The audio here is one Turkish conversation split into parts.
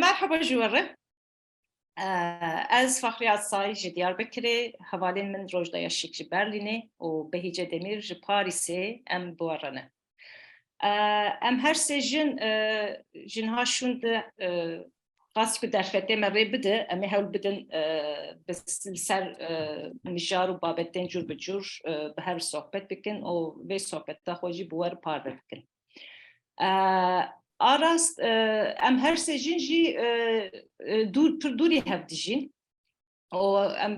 مرحبا جواره. از فخریات سای جی دیاربکری حوالین من روجدا یاشیک جی برلینه و بهیجه دمیر جی پاریسه ام بوارنه. ام هر سه جنها شوند قاسك درفته مرة بده أمي هول بدن بسلسل مجار وبابتين جور بجور بهر صحبت بكن أو في صحبت تاخوجي بوار بار بكن. Arast em her sejin jî dûrî hev dijîn û em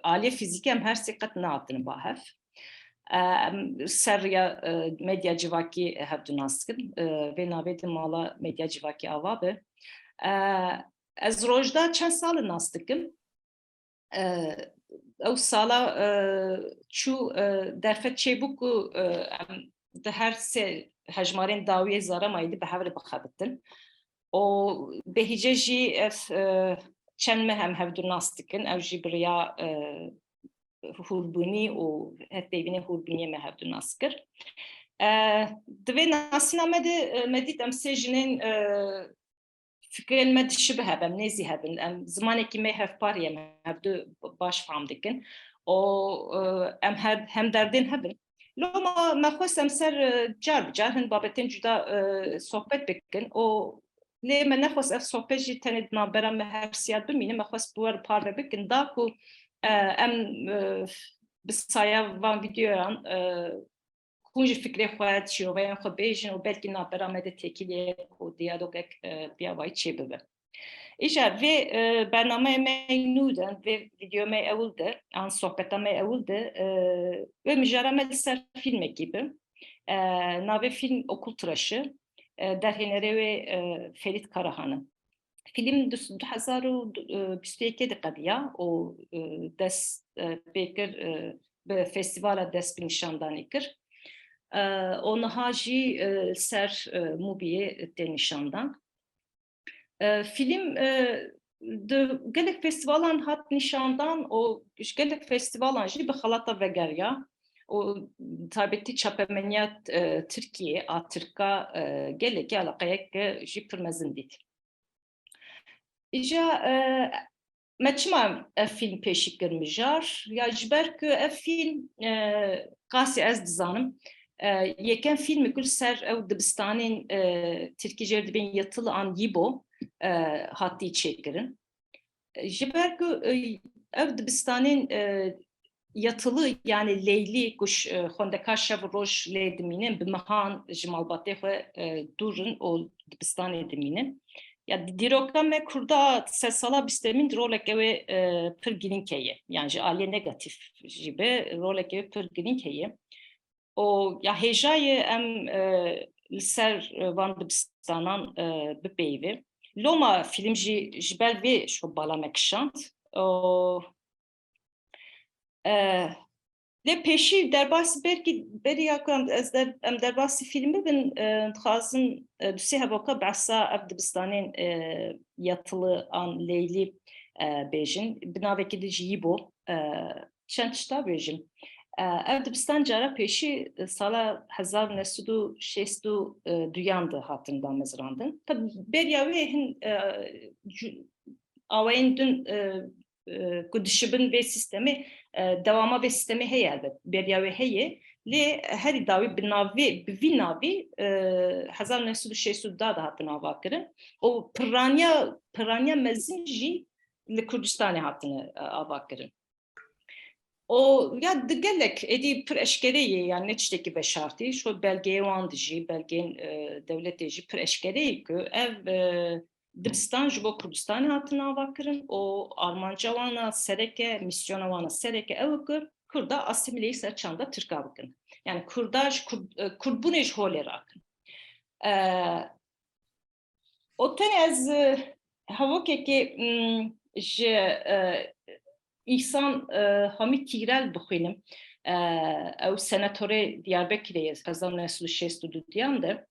aliyê fîzîkî em her sê qet nahatin bahev. Ser ya medya civakî hev nas dikin vê navê di mala medya civakî ava be. Ez rojda çend salê nas dikim. Ew sala çû derfet çêbû ku em di her sê hejmarên dawiyê zaramayî bi hev re bixebitin. O behîce jî ev çend mehem hevdû nas dikin, ew jî biriya hûrbûnî û hevpeyvînê hûrbûniyê me hevdû nas kir. Di vê nasîna me dît em sê jinên fikrên me dişibe heb, em nêzî hebin, em zimanekî me hevparî em hevdû baş fehm dikin. O em hem derdên hebin. Loma me xwest em ser car bi car hin babetên cuda sohbet bikin û lê me nexwest ev sohbet jî tenê di navbera me her siyat bimînin, me xwest bi we re parve bikin da ku em bi saya van vîdeoyan hûn jî fikrê xwe şîroveyên xwe bêjin û belkî navbera me de têkiliyek û diyalogek piyavayî çêbibe. İşte vê bernameyê me nû de vê vîdeo me ewil de an sohbeta me ewil de ve mijara me li ser filmekî bi navê film Okul Tıraşı derhênerê wê Ferit Karahan'ı. Film 2021 de qediya û dest pê kir bi festîvala dest bi nîşandanî kir. O niha jî ser Mûbiyê tê nîşandan. Film gelek festivalan hat nîşandan û gelek festivalan jî bi xelata vegeriya û taybetî çapemeniya Tirkiye a Tirka gelekî alaqeyek jî pir mezin dît. İja me çima ev film pêşî kir mijar ya ji ber ku ev film qasî ez dizanim yeken filmê ku ser ew dibistanên Tirkî jê dibên yatılı an Yibo hatî çêkirin. Ji ber ku ev dibistanên yatılı yani Leylî ku xwendekar şev roj lê dimînin bi mehan ji malbatê xwe dûrin û dibistanê dimînin. Ya dîroka me Kurda sed sala bîstemîn roleke wê pir girîng heye. Yani ji aliyê negatif jî be roleke wê pir girîng heye. O ya hêjayê em li ser van dibistanan bipeyve. Loma film jî ji ber vê şo bala me kişand. Lê pêşî derbasî belkî beriya ku em derbasî film bibin dixwazin du sê hevoka behsa ev dibistanên yatılı an Leylî bêjin. Bi navekî de jî Yibo çend tişta bêjim. Ev dibistan cara pêşî sala 1962 de hatin damezrandin. Tabi beriya wê hin awayên din ku dişibin vê sistemê dewama vê sistemê heye elbet beriya wê heye lê herî dawî bi vî navî 1962 da hatin avakirin û pirraniya mezin jî li Kurdistanê hatine avakirin. O ya gelek edî pir eşkereyê yani ne tiştekî veşartî şo belgeyê wan dijî belgeyên devletê jî pir eşkereyê ku ev dibistan ji bo Kurdistanê hatine avakirin û armanca wana sereke misyona wana sereke ew ku Kurda asîmileyî ser çanda Tirka bikin. Yani Kurda ji Kurdbûnê ji holê rakin. O tenê ez hevokekê ji İhsan Hamid Tigral bixwînim ew senatorê Diyarbekirê ye 1962 de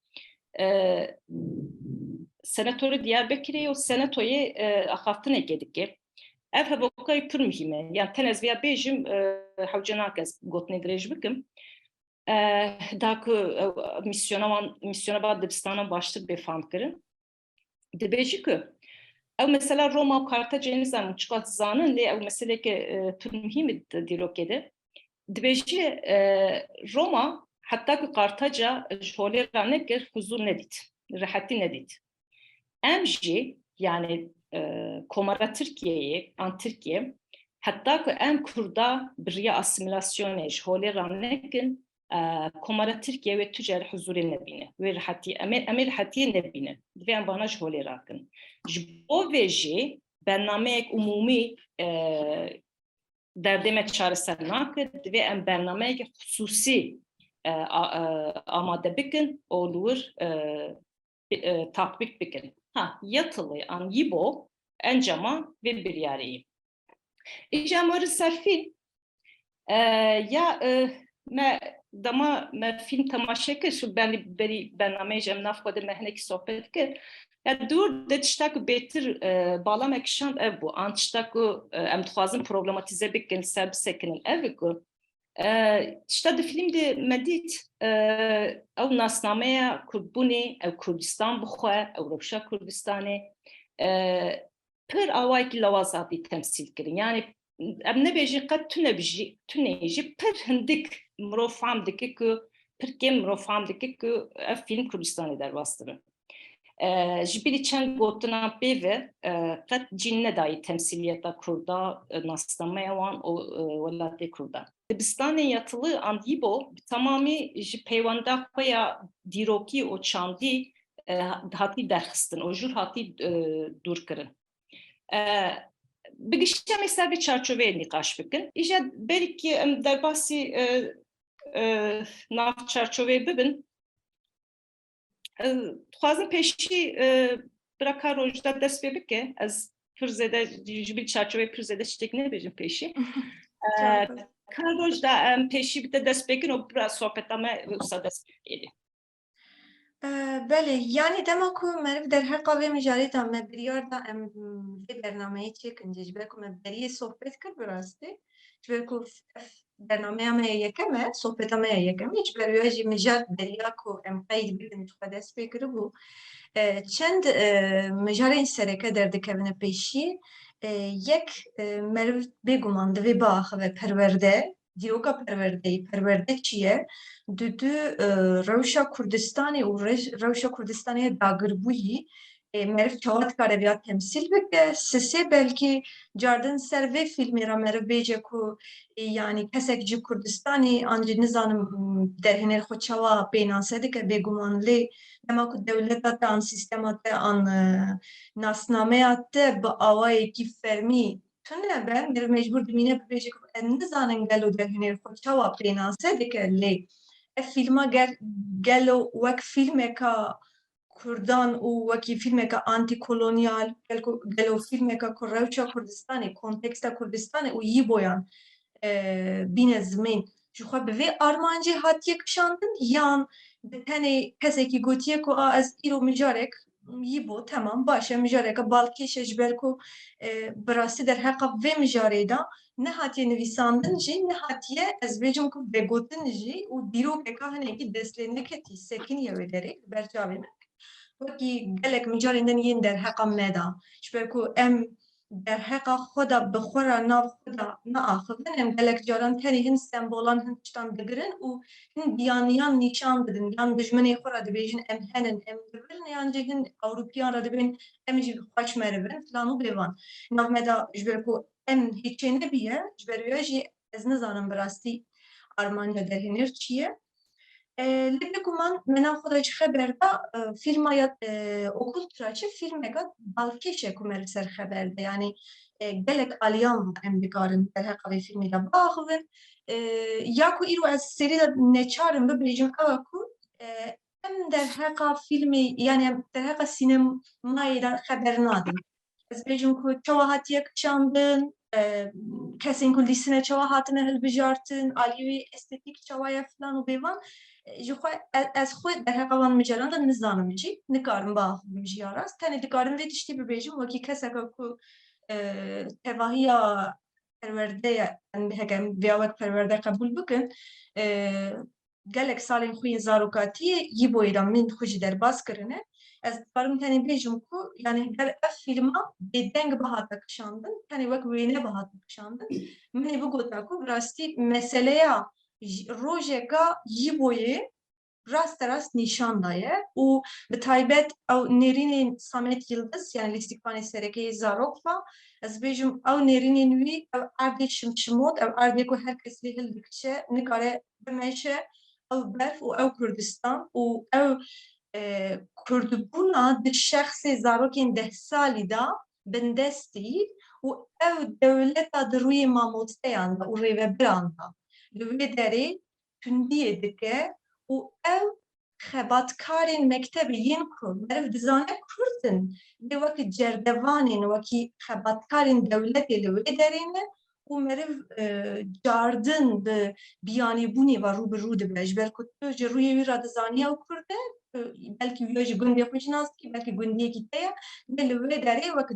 senatorê Diyarbekirê û senatoyê axaftinekê dike. Ev hevokayê pir muhîm e. Yani ten ez vêya bêjim hewce nake ez gotinê dirêj bikim. Da ku misyona ba dibistanan baştir bêfam kirin. Dibêjî ku او مثلا روما و کارتاج نزانم چقدر زانن لی او مثلا که پر مهم دیرو کده دبیجی روما حتی که کارتاجا جهولی رانه که حضور ندید راحتی ندید امجی yani komara Türkiye'yi an Türkiye hatta ki em Kurda bir asimilasyonu jholi ranekin komara Türkiye ve tüccar huzuri nebine ve rahati emel hati nebine ve em bana jholi rakin o veji bernamek umumi derdeme çareser nakid ve em bernamek hususi amade bikin olur tatbik bikin yatılı an yibo encama ve bir yarayı. İcamları sarfi ya me dama me film tamaşa kir şu beri bername jem nafkode mehnek sohbet kir ya dur de tiştak betir bağlamak şan ev bu an tiştak em tuhazın problematize bikin serb sekinin ev ku işte de filmde medit ev nasnameye Kurbuni ev Kurdistan buxwe ev Rewşa Kurdistanê pir awayekî lawazatî temsil kirin yani em nebêjin qet tu nejî pir hindik mirov fehm dike ku pir kêm mirov fehm dike ku ev film Kurdistanê derbas dibin ji birî çend gotina pê ve qet cîn nedayî temsiliyeta Kurda nasnameya wan û welatê Kurda Dibistanê yatılı an yibo tamamî ji peywanda xwe ya dîrokî û çandî hatî derxistin û jûr hatî dûrkirin bigişte mesela bir çerçeveye nikaş bikin. İşte belki derbasi nav çerçeveye bibin. Tuhazın peşi bırakar rojda dest bebek ki az pürzede bir çerçeve pürzede çiçek ne bejim peşi. Karojda peşi bir de dest bekin o biraz sohbet ama usta dest yedi. بله یعنی دما کو مرف در هر قوی مجاری تا مبریار دا ام في برنامه چی کنجی جبر کو مبری صحبت کرد براسته جبر کو برنامه ام یکمه صحبت ام یکمه جبر یاجی مجار بریا کو ام قید بدن خدا سپیکر بو چند مجار این سرکه در دکونه پیشی یک مرف بگمان دوی باخ و پرورده دیروکا پرورده چیه دو روشا کردستانی و روشا کردستانی داغربویی مرف چهات کاره بیاد تمثیل بکه سه بلکه جاردن سر و فیلمی را مرف بیجه که یعنی کسک جی کردستانی آنجی نزانم در هنر خود چوا بینانسه ده که بگمان لی اما که دولتا آن سیستمات آن ناسنامهات با آوایی کی فرمی تونه ben mecbur dimine bilecek ne zanen gelo der hiner foçava penanse de ke le filma gelo vak filme ka Kurdan u vaki filme ka antikolonyal gelo filme ka Rewşa Kurdistani konteksta Kurdistani u iyi boyan bine zmin ji xwe bi vê armancê hatiye kişandin yan bi tenê kesekî gotiye ku a ez îro mijarek yibo tamam başa mijareka balkêşe ji ber ku bi rastî derheqa vê mijarê da ne hatiye nivîsandin jî ne hatiye ez bêjim ku vegotin jî û dîrokeka hinekî destê niketî sekiniye wê derê li ber çavê me wekî gelek mijarên din yên derheqa me da ji ber ku em derheqa xwe da bi xwe ra nav xwe da neaxivin em gelek caran tenê hin sembolan hin tiştan digirin û hin biyaniyan nîşan didin yan dijminê xwe ra dibêjin em henin em dibirin yan jî hin Ewropiyan ra dibin em jî xweş merivin filan û bêvan nav me da ji ber ku em hiçê nebiye ji ber wê jî ez nizanim bi rastî armanca derhênir çi ye Li ku mena xwe de ji xeber da fîlma ya okul tiraçe fîlmeka balkêşe ku me li ser xeber de yani gelek aliyan em dikarin derheqa vê fîlmê de biaxivin ya ku îro ez serî de neçarim bibêjim ew ku em derheqa fîlmê yani em derheqa sînemayê de xeber nadin ez bêjim ku çawa hatiye kişandin kesên ku lîsine çawa hatine hilbijartin alî wê estetik çawa ye filan û bêvan ji xwe ez xwe derheqa wan micaran da nizanim jî nikarim biaxivim ji ya rast tenê dikarim vê tiştî bibêjim wekî keseka ku tevahiya perwerde ye heke em vêya wek perwerde qebûl bikin gelek salên xwe yên zarokatiyê yîboyê da min xwe jî derbas kirine Ez dikarim tenê bêjim ku yani ger ev filma bêdeng bihate kişandin, tenê wek wêne bihate kişandin. Min ê bigote ku bi rastî meseleya rojeka jîboyê rast nîşan daye û bi taybet ew nêrînên Samet Yıldız yani Lîstikvanê Serekeyê Zarokfa ez bêjim ew nêrînên wî ew erdê şimşimot ew erdê ku her kes lê hil dikçe nikare bimeşe ew berf û ew Kurdistan û ew Kurdbûna di şexsê zarokên 10 salî da bindestî û ev dewleta di rûyê mamosteyan da û rêvebiran da li wê derê tundiyê dike û ev xebatkarên mektebê yên ku meriv dizane Kurd in lê wekî cerdevanên wekî xebatkarên dewletê li wê derê ne û meriv cardin bi biyanîbûnê ve rû bi rû dibe ji ber ku tu ji rûyê wî re dizanî ew Kurd e belkî wî ji gundê xwe jî nas dikî belkî gundiyekî te ye lê li wê derê wek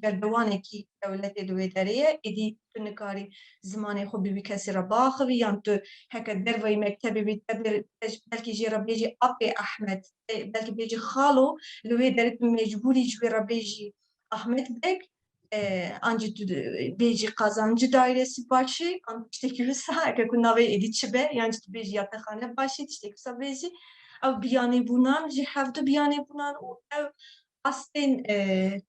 cerdewanekî dewletê li wê derê ye êdî tu nikarî zimanê xwe bi wî kesê re biaxivî yan tu heke derveyî mektebê wî te belkî jê re bêjî apê Ehmed belkî bêjî xalo li wê derê tu mecbûrî ji wê re bêjî Ahmet bek an jî tu bêjî qazancı dairesi başê an tiştekî wisa heke ku navê êdî çi be yan jî tu bêjî yatexane başê tiştekî wisa bêjî ew biyanîbûnan jî hevdû biyanîbûnan û ew astên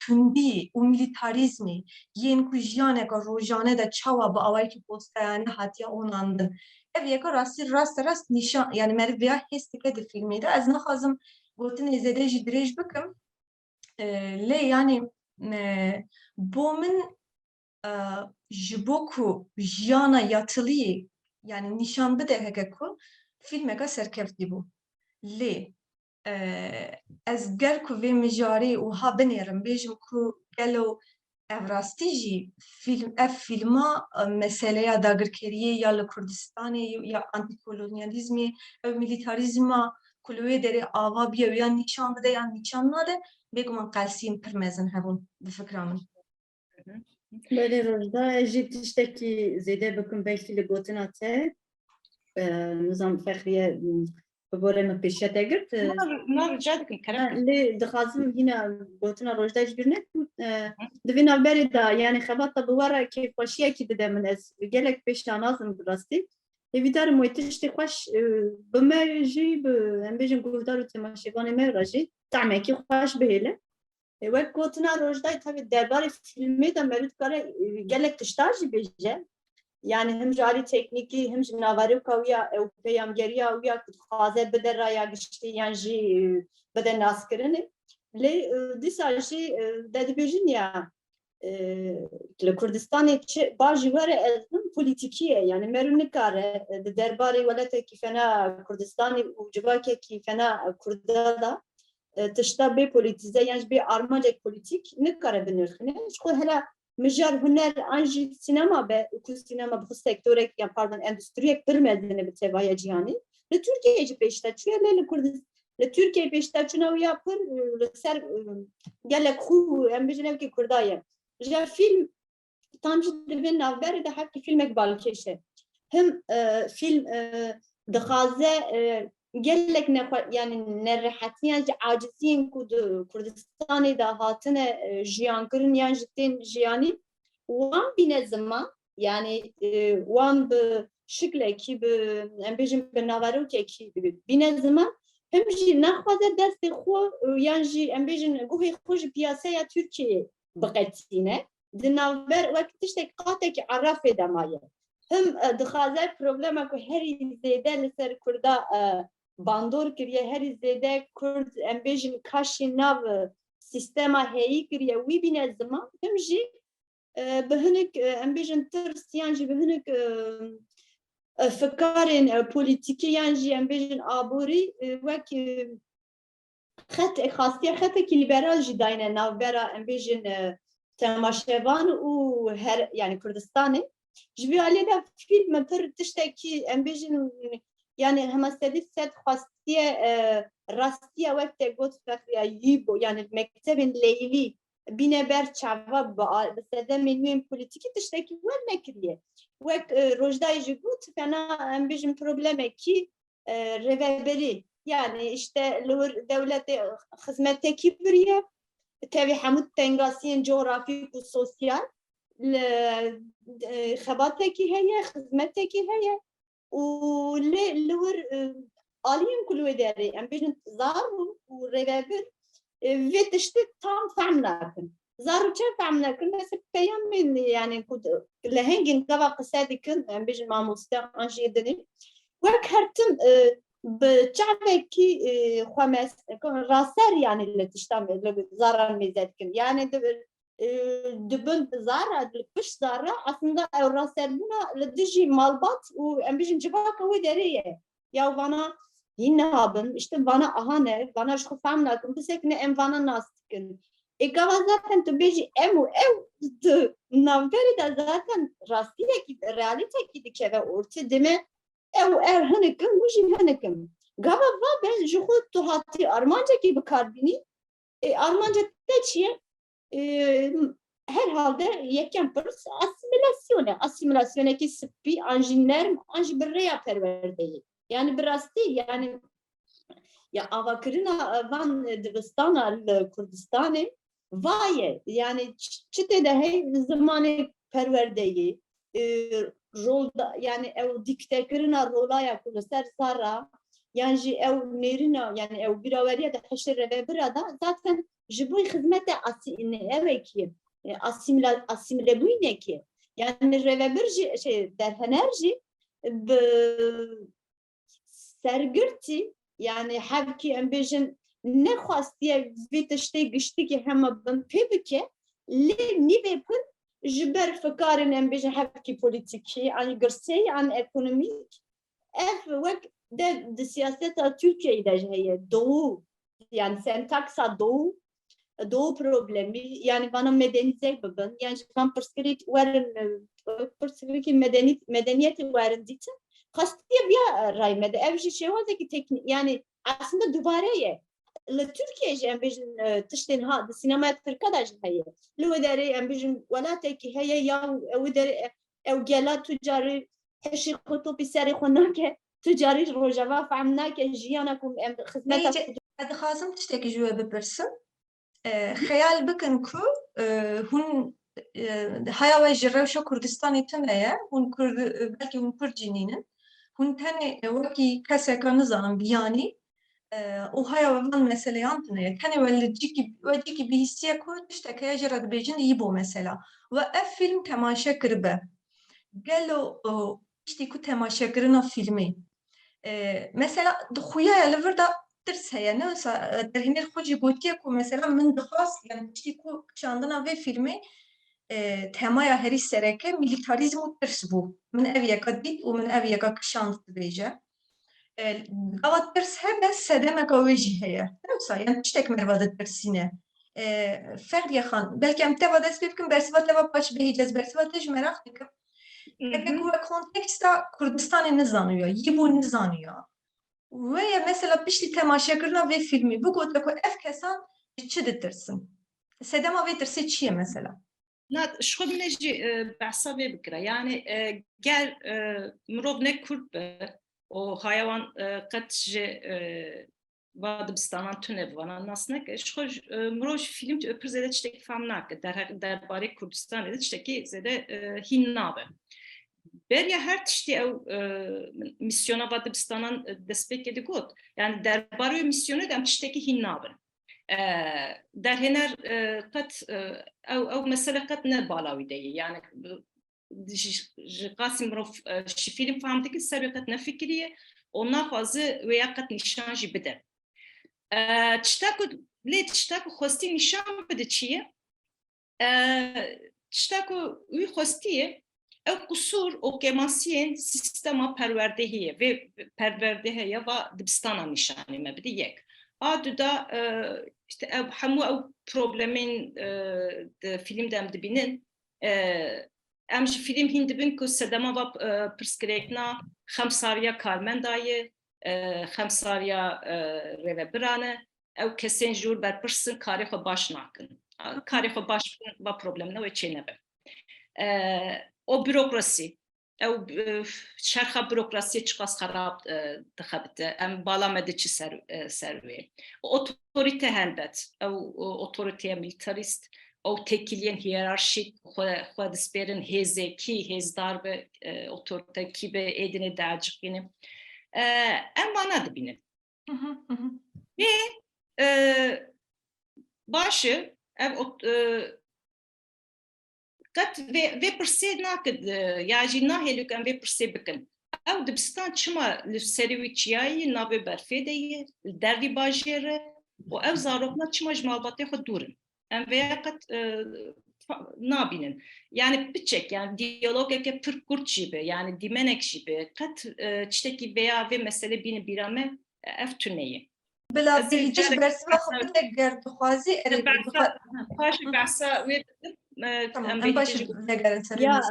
tundî û milîtarîzmê yên ku jiyaneka rojane de çawa bi awayekî posteyanî hatiye onandin ev yeka rastî rast nîşan yani meriv vêya hês dike di filmê de ez nixwazim gotinê zêde jî dirêj bikim lê yanî bo min ji bo ku jiyana yatıliyê yani nîşan bide heke ku filmeka serkeftî bû lê ez ger ku vê mijarê wiha binêrim bêjim ku gelo ev rastî jî ev filma meseleya dagirkeriyê ya li Kurdistanê ya antîkolonyalîzmê ev milîtarîzma ku li wê derê ava biye û ya nîşan bide yan nîşan nade bêguman qelsiyên pir mezin hebûn di fikra min. Belê rojda ez jî tiştekî zêde bikim belkî li gotina te nizam Fexriye bi borê min pêşiya te girt Na rica dikim kerem. lê dixwazim hîna gotina rojda ji bir neku di vê navberê da yani xebata bi were kêfxweşiyekî dide min ez gelek pêşiya nazim bi rastî êvî darim wê tiştê xweş bi me jî bi em bêjin guhdar û temaşevanê me re jî temekî xweş bihêle wek gotina rojdayê tabii derbarê filmê de me dikare gelek tiştar jî bêje yani him ji alî teknîkî him ji naverîka wî ya ew peyamgeriya wî ya ku dixwaze bide raya giştî yan jî bide naskirinê lê dîsa jî de dibêjin ya li Kurdistanê çi baş ji were ezin polîtîkî ye yani me rû nikare di derbarê weletekî fena Kurdistanê û civakekî fena Kurda da tişta bê polîtîze yan ji bê armacek polîtîk nikare binirxîne ji xwe hela mijar huner an jî sînema be ku sînema bi sektorek yan pardon endüstriyek pir mezin bi tevaya cîhanî li Tirkiyeyê jî pêşteçû ye lê li Kurdistan li Tirkiyeyê pêşteçûna wî ya pir li ser gelek xû em bêjin ev kî Kurda ye ji film tam jî di vê navberê de hevkî filmek balkêş e him film dixwaze gelek yani nerehetiyan ji aciziyên ku di Kurdistanê de hatine jiyankirin yan ji tên jiyanî wan bîne ziman yani wan bi şiklekî bi em bêjin bi naverokekî bîne ziman him jî naxwaze destê xwe yan jî em bêjin guhê xwe ji piyaseya Tirkiyeyê biqetîne di navber wek tiştek qatekî erafê de maye him dixwaze problema ku herî zêde li ser Kurda bandor kiriye herî zêde Kurd em bêjin kaşî nav sîstema heyî kiriye wî bîne ziman him jî bi hinek em bêjin tirs yan jî bi hinek fikarên polîtîkî yan jî em bêjin aborî wek xetek xastiya xetekî lîberal jî dayine navbera em bêjin temaşevan û her yani Kurdistanê ji vê alî de fîlm pir tiştekî em bêjin yani hema sedî sed xwastiye rastiya wek te got Fexriya yîbo yani mektebên Leylî bîne ber çava bi sedemên wên polîtîkî tiştekî wer nekiriye wek rojdayê jî got fena em bêjin problemekî rêveberî yani işte lur devlete hizmete biriye tabi hamut tengasiyen coğrafik ve sosyal xebateki heye hizmeteki heye و لور عالیم کلوی داری ام بیشتر زارو و رگبر و تشت تام فهم نکن زارو چه فهم نکن مثل پیام من یعنی کد لهنگین کوا قصدی کن ام بیشتر ماموسته آنچه دنی وقت هرتم بچعبه کی خمس راسر یعنی لتشتم زاران میزد کن یعنی دبن zara, pış zara aslında evraselbuna lediji malbat u embijin civaka ve deriye. Ya bana yine abim işte bana ahane bana şu famladım bisek ne em bana nastıkın. Gava zaten tu beji emu ev navberi de zaten rastiye ki realite ki dikeve orta deme ev hanikim bu jim hanikim. Gava va ben juhu tuhati Armanca gibi karbini Armanca teçiye herhalde yekken pırs asimilasyone ki sıppi anjinler anji birreya perverdeyi. Yani biraz değil yani ya avakırına van Dağıstan Kurdistan'ı vaye yani çıte de hey zamanı perverdeyi rolda yani ev diktekirina rolaya kulisler zara yani ev nerina yani ev biraveriye de haşere ve burada zaten jibuy hizmete evet ki asimile bu ne ki yani revebir şey derhenerji sergirti yani havki ambijin ne xastiye vitişte güçtü ki hem ben pebike le nive pır jiber fikarin ambijin havki politiki an gırsey an ekonomik vek de siyaseta Türkiye'de heye doğu yani sentaksa doğu problemi yani bana medenize bakın yani ben perspektif medeniyeti varın diyece kastiye bir raymede evci şey var ki teknik yani aslında duvareye Türkiye jembejin tişten ha sinema Türkiye'de heye lüderi jembejin wala teki heye ya lüderi ev gela tücari heşi kutu bisari xonake tücari rojava famnake jiyanakum hizmet Dixwazim tiştekî ji we bipirsim. Xeyal bikin ku hûn heya we ji rewşa Kurdistanê tune ye hûn belkî hûn pir cînînin hûn tenê wekî keseka nizanin biyanî û heya we van meseleyan tune ye tenê we li cîkî bihîstiye ku tiştek heye jî re dibêjin î bo mesela ve ev film temaşe kiribe gelo tiştî ku temaşekirina filmê mesela xuya li vir de tirs heye ne derhinêr xwe jî gotiye ku mesela min dixwast yani tiştî ku kişandina vê filmê temaya herî sereke milîtarizm û tirs bû min ev yeka dît û min ev yeka kişand dibêje gava tirs hebe sedemeka wê jî heye newsa yani tiştek merva ditirsîne Ferdiye xan belkî em teva dest pê bikin bersiva teva paş bihîc bersiva te ji merak dikim Peki bu konteksta Kurdistan'ı nizanıyor, yibu nizanıyor. Ve mesela pişli temaşakırına ve filmi bu gote ku ev kesan çi ditirsin. Sedema ve tirsi çiye mesela. شخو منجي بحثا بكرة يعني قال مروب نكرب o hayvan katje Vadibstan'dan tüne bana nasnek şu mroj film öpür zede çteki famnak der bari Kurdistan zede çteki zede hinnabe Berya her tişti ev misyona Vadibistan'dan despek yedi got yani der bari misyonu dem çteki hinnabe der hener kat ev mesele kat ne balavi değil yani Qasim Mrov şi film famdı ki serbekat ne fikriye ondan fazla veya kat nişan jî bide. Tiştaku xosti nişan bide çiye? Tiştaku uy xostiye ev kusur o kemansiyen sistema perverdehiye ve perverdehiye ve Dibistana nişanı me bide yek. Adı da işte ev hamu ev problemin film dem dibinin em ji film hîn dibin ku sedema va pirsgirêkina xemsariya karmendayê xemsariya rêvebiran e ew kesên ji wir berpirsin karê xwe baş nakin karê xwe baş bikin va problemina wê çê nebe o bürokrasî ew şerxa bürokrasiye çıkas xarab dixebite em bala me diçi ser wê otorite helbet ew otoriteye militarist ew tekiliyên hiyerarşik xwe dispêrin hêzê kî hêzdar be otorite kî be êdînê dercikîne em vana dibînin başı ev قد في برسي ناقد ياجي ناهي لو كان في برسي بكن او دبستان چما لسرويتشياي نابي برفيدي الدري باجيره و او زاروكنا چما جمالباتي خود دورن ام veya قد nabinin yani biçek yani diyalog eke pırkurt gibi yani dimenek gibi kat çteki veya ve mesele bini birame ev tüneyi بلا بيجيش برسمة خبرة قرد خوازي أريد başı bahsa ve tamam en başı ne garant Ya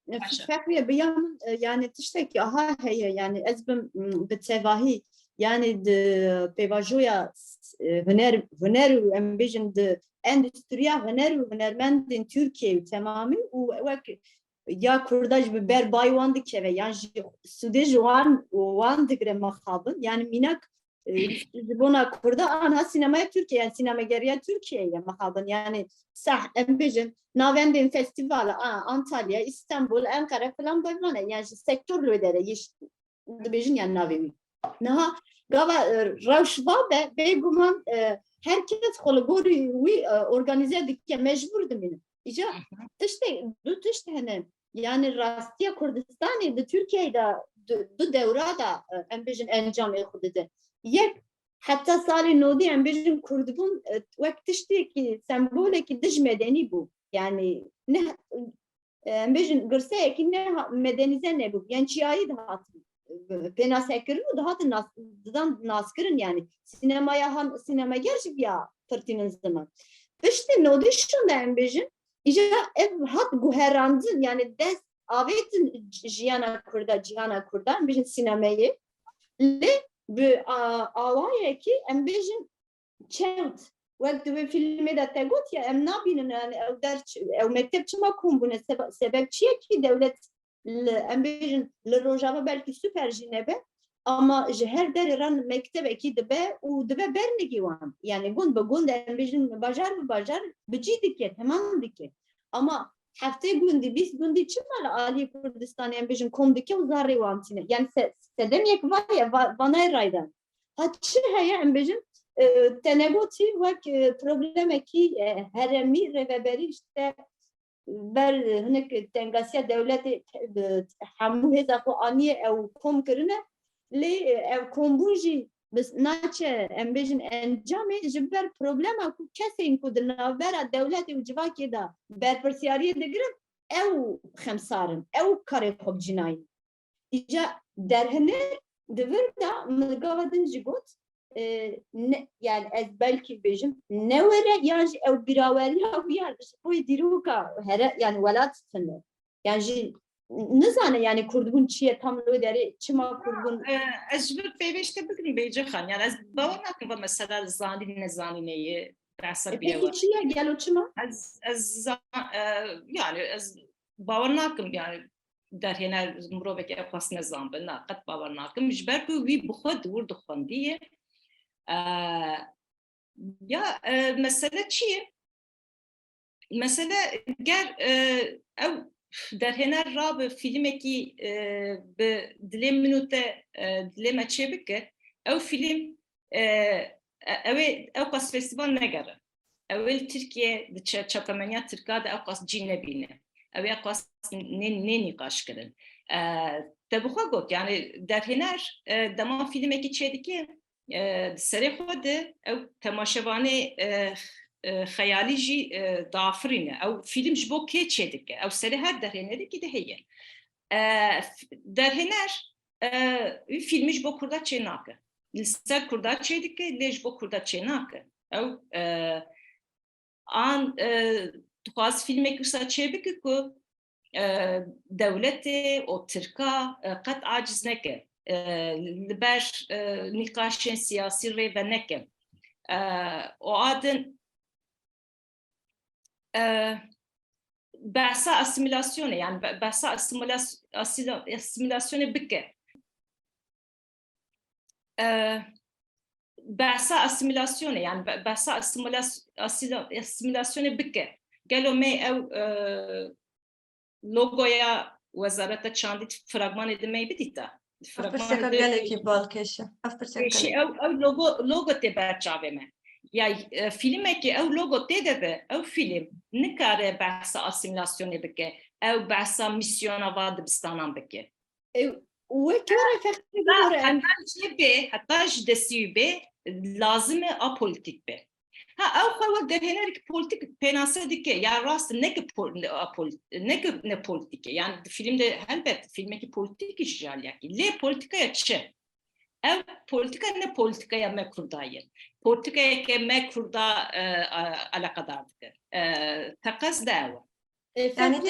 Başa. Fahriye beyan yani tişteki aha heye yani ezbim bitevahi yani de pevajoya hüner embejin de endüstriya hünermendin Türkiye tamamı ya kurdaj bir ber baywandı keve yani sudej wan digre makabın yani minak buna kurda ana sinemaya Türkiye yani sinemageriye Türkiye'ye makabın yani sah embejin navendin festival Antalya İstanbul Ankara falan böyle yani sektörlü edere yiş dibejin yani navemi naha gava ravşva be beguman herkes kolgori organize dikke mecbur demin İca işte hani yani Rastiya Kurdistan'ı da Türkiye'de du devrada embejin encam ekudede yek hatta sali nodi embejin Kurdibun vaktişti ki semboleki dış medeni bu yani ne embejin gırsaya ki ne medenize ne bu yani çiyayı da penasekirin o daha da naskırın yani sinema gerçek ya tırtinin zaman işte nodi şunda embejin İşte ev hat guherandın yani des avetin jiyana kurda bizim sinemayı le bu avaya ki embejin çevt vakti ve filmi de tegot ya em nabinin yani ev mektep çıma kumbune sebepçiye ki devlet embejin le rojava belki süper jinebe ama her deriran mektebe ki dibe u dibe bernigi wan yani gun be gun embejin bajar bicidik tamam dike ama hafta gündü biz gündü çıkmalı Ali Kurdistan embejin komdike uzarı wantine yani sedem yek var ya bana raydan haçı heye embejin tenegoti vak probleme ki heremi reveberi işte ber hnek tengasya devleti hamu hezafu aniye ev kom kirine le ev kombuji bes naçe embejin encame jiber problema ku kesin ku dinavera devleti u civaki da ber persiyariye de girip ev xemsarın ev kare xob cinayı ica derhene devir da mılgavadın jigot yani ez belki bejim ne vere yani ev biraveri ya bu diruka her yani velat sınır yani ne zane yani Kurdun çiye tam löderi çima Kurdun ezbir peveşte bugün beyce xan yani ez bavar nakim mesela zani ne zanineyi dersa bir peki çiye gel o çima ez yani ez bavar nakim yani derhene mrovek epas ne zambe naqat bavar nakim jber ku vi buxod vur duxan diye ya mesele çiye mesele ger ev derhener rab filmeki be dile minute dile meçebike ev film ev kas festival negara ev Türkiye çakamenya Türkiye'de ev kas cinne bine ev kas ne nikaş kırın tabuha got yani derhener dama filmeki çediki seri xode ev temaşevane خیالی جی دافرینه او فیلم جبو که چه دیگه او سری هر درهنری که ده هیه درهنر فیلم جبو کرده چه ناکه لسر کرده چه دیگه لی جبو کرده چه ناکه او آن دخواست فیلم کرسا چه بگه که دولت او ترکا قد عاجز نکه لبر نقاشن سیاسی ری و نکه o adın بحثا اسیمیلاسیونه یعنی بحثا اسیمیلاسیونه بکه بحثا اسیمیلاسیونه یعنی بحثا اسیمیلاسیونه بکه گلو می او لوگویا وزارت چاندی فراغمان دمی بدیتا فرسکا گلکی بالکشه او لوگو تی برچاوه من یا فیلمه که او لوگو تیده به او فیلم نکاره بحث اسیمیلاسیونه بکه او بحث میسیونا واد بستانان بکه وکی وره فقط بگوره حتی جدسی به لازم اپولیتیک به او خواهد دهنه که پولیتیک پیناسه دیگه یا راست نه پولیتیکه یعنی فیلم ده هلبت فیلمه که پولیتیکش جالیه که لی پولیتیکه چه ev politika ne politikaya me kurdayı. Politikaya ke me kurda alakadardır. Takas da ev. Yani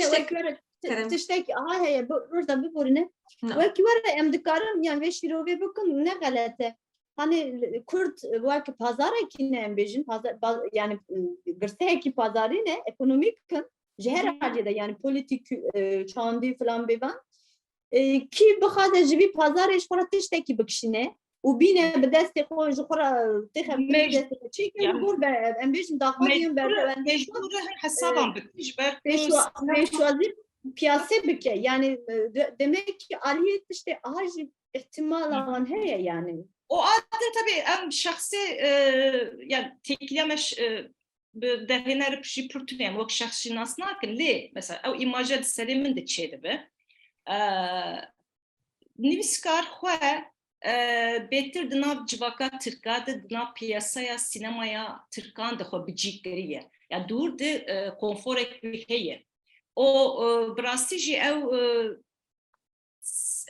tiştek aha heye burada bir borine. Vaki var em dikarim yani ve şirovi bakın ne galete. Hani Kürt vaki pazara ki ne embejin pazar yani gırse ki pazarı ne ekonomik kan jehر acıda yani politik çandi falan beban. Ki بخاطر جبي بازار إيش خورا تشتكي بكشنة وبينا بدست خوي جخورا تخم بدست شيء كل أم بيش داخلين مجبورة حسابهم بتجبر مشوازي piyasa bike yani demek ki aliyet işte ağacı ihtimal alan heye yani. O adın tabii en şahsi yani teklemeş dehener pişi pürtünem o şahsi nasnakin li mesela o imajı selimin de çeydi be. Nivîskar xwe bêtir di nav civaka Tirka de di nav piyasaya sinemaya Tirkan de xwe bicî kiriye ya dûr di konforek heye o bi rastî jî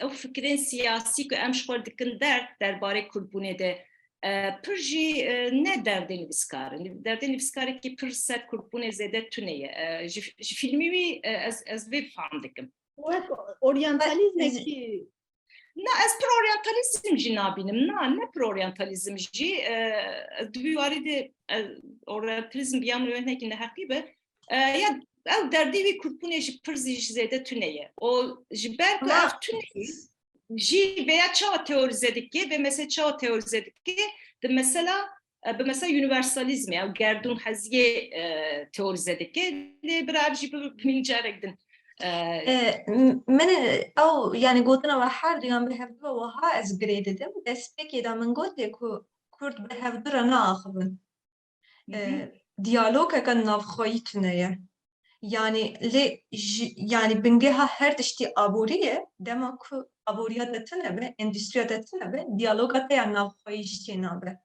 ew fikrên siyasî ku em ji xwe dikin derbarê Kurdbûnê de pir jî ne derdê nivîskarin derdê nivîskarekî pir ser Kurdbûnê zêde tune ye ji filmî wî ez vê fehm dikim. Oryantalizm ki نه از پر اورینتالیزم جی نبینم نه پر اورینتالیزم جی دوی وارد اورینتالیزم بیام رو نه که نه حقیقه یا او در دیوی کورپونه جی پر زیج زده تونیه o جبر که اف تونیه جی veya çağ teorizedik ki ve mesela çağ teorizedik ki de mesela mesela universalizm ya gerdun haziye teorizedik ki le beraber jی بمینجاردن من او يعني قلتنا وحار ديان بهفدو وها از جريددم بس بكي دا من قلت كو كرد بهفدو رنا اخبن ديالوج كان نافخويتنا يعني لي يعني بنجها هر تشتي ابوريه دما كو ابوريه دتنا به اندستريا دتنا به ديالوجات يعني نافخوي جتنا به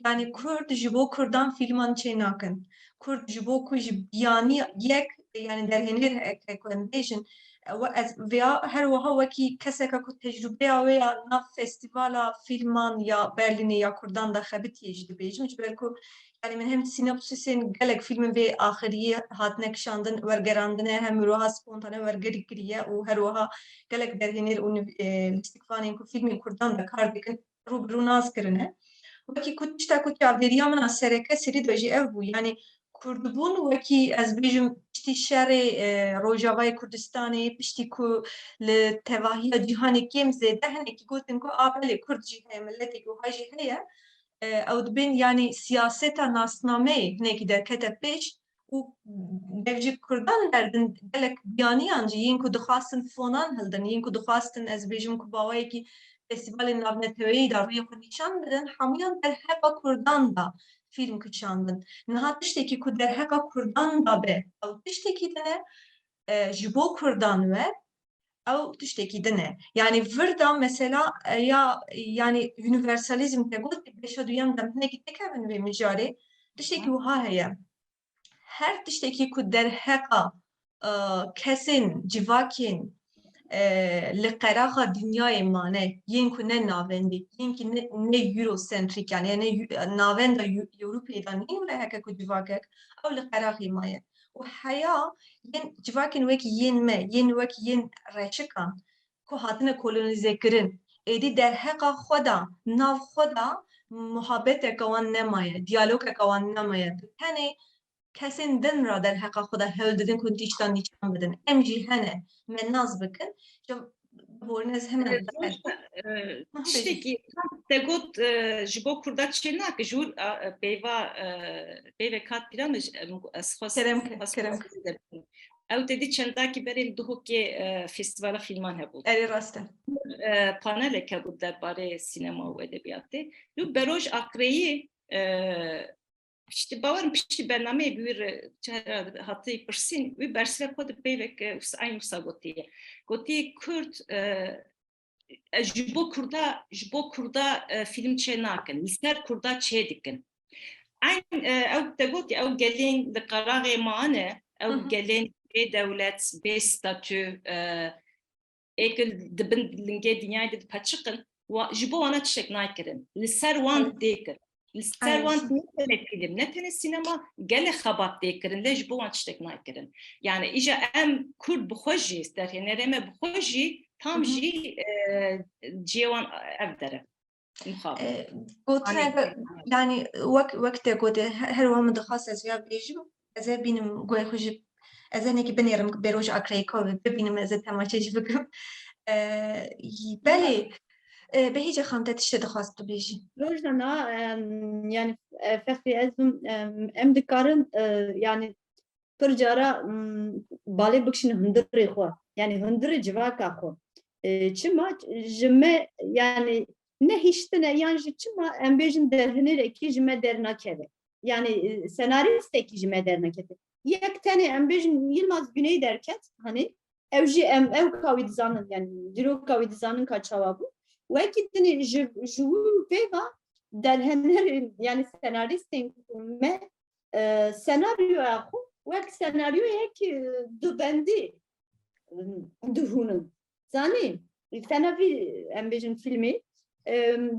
يعني كرد جبو كردان فيلمان چيناكن كرد جبو كو يعني يك يعني درهنير كونفيشن ويا هر وها وكي كسكا كو تجربه ويا ناف فيستيفالا فيلمان يا برلين يا كردان دا خبت يجدي بيجم جبركو يعني من هم سينوبسيسين قالك فيلم في اخريه هاتنك شاندن ورغراندن هم روها سبونتانه ورغريكريه وهر وها قالك درهنير الاستقفانين كو فيلم كردان دا كارديك روبرو ناس كرنه وكي كنت تا كنت عبداليا من السركه سري دوجي ابو يعني Kurdbûn wekî ez bêjim piştî şerê Rojavayê Kurdistanê piştî ku li tevahiya cîhanê kêm zêde hinekî gotin ku belê Kurd jî heye milletê wiha jî heye ew dibên yanî siyaseta nasnameyê hinekî derkete pêş û dev jî Kurdan derdin gelek biyaniyan jî yên ku dixwastin fonan hildin yên ku dixwastin ez bêjim ku bawayekî festîvalên navneteweyî da rûyê xwe nîşan bidin hemûyan derheqa Kurdan da film kıçandın. Niha tiştekî ku derheqa Kurdan da be ew tiştekî dine ji bo Kurdan ve ew tiştekî dine. Yani vir da mesela ya yani universalizm te got beşa duyam da hinekî tekevin vê mijarê tiştekî wiha heye. Her tiştekî ku derheqa kesên civakên li qeraxa dünyayê mane yên ku ne navendî yên ki ne Eurocentrik yani navenda Ewropayê da nîn ve heke ku civakek ew li qeraxê maye û heya yên civakên wekî yên me yên wekî yên reşikan ku hatine kolonîzekirin êdî derheqa xwe da nav xwe da muhabbeteka wan nemaye diyalogeka wan nemaye tenê کسین دن را در حق خدا هول دادن کن تیشتان نیچان بدن ام جی هنه من ناز بکن جو بورن از hemen tiştekî te got ji bo Kurda çê nake ji wir peyve kat piran ez ew te dî çendakî berê li Duhokê festîvala filman hebû. eri rast e. Panelek hebû derbarê sinema û edebiyatê. Lû beroj akreyî işte bawarım piştî bernameyê bi wî hatî pirsîn wî bersiva xwe di peyvek aynı wisa gotiye. Gotiye Kurd ji bo Kurda film çê nakin, li ser Kurda çê dikin. Ew te gotî ew gelên li qeraxê mane, ew gelên bê dewlet, bê statû, êkil dibin lingê dinyayê de dipeçiqin, ji bo wan tiştek nakirin. Li ser wan dêkir. Li ser wan ne film, ne tene sinema gelek xebat dêkirin, lê ji bo wan tiştek nakirin. Yani îja em Kurd bi xwe jî, derhênerê me bi xwe jî tam jî ciyê wan ev dere. Yani وقت گوته هر وام دخواست از یا بیجم از بینم گوی خوش از اینکه بنیرم بروج آکری کو ببینم از تماشا بکم بله به هیچ خانته تشت دخواست بیجی روزنا yani fekri ezum em dikarın yani percara bale bikşin hındır xo yani hındır civaka xo çima jime yani ne hiçtine yani çima embejin derhinir ki jime dernakeve yani senarist ki jime dernakeve yek tane embejin Yılmaz Güney derken hani evji ev kavidizanın yani diro kavidizanın kaçava bu ve kitini ju veva derhinir yani senaristin me senaryo yaxu ve senaryo ki dubendi duhunun zani senavi embejin filmi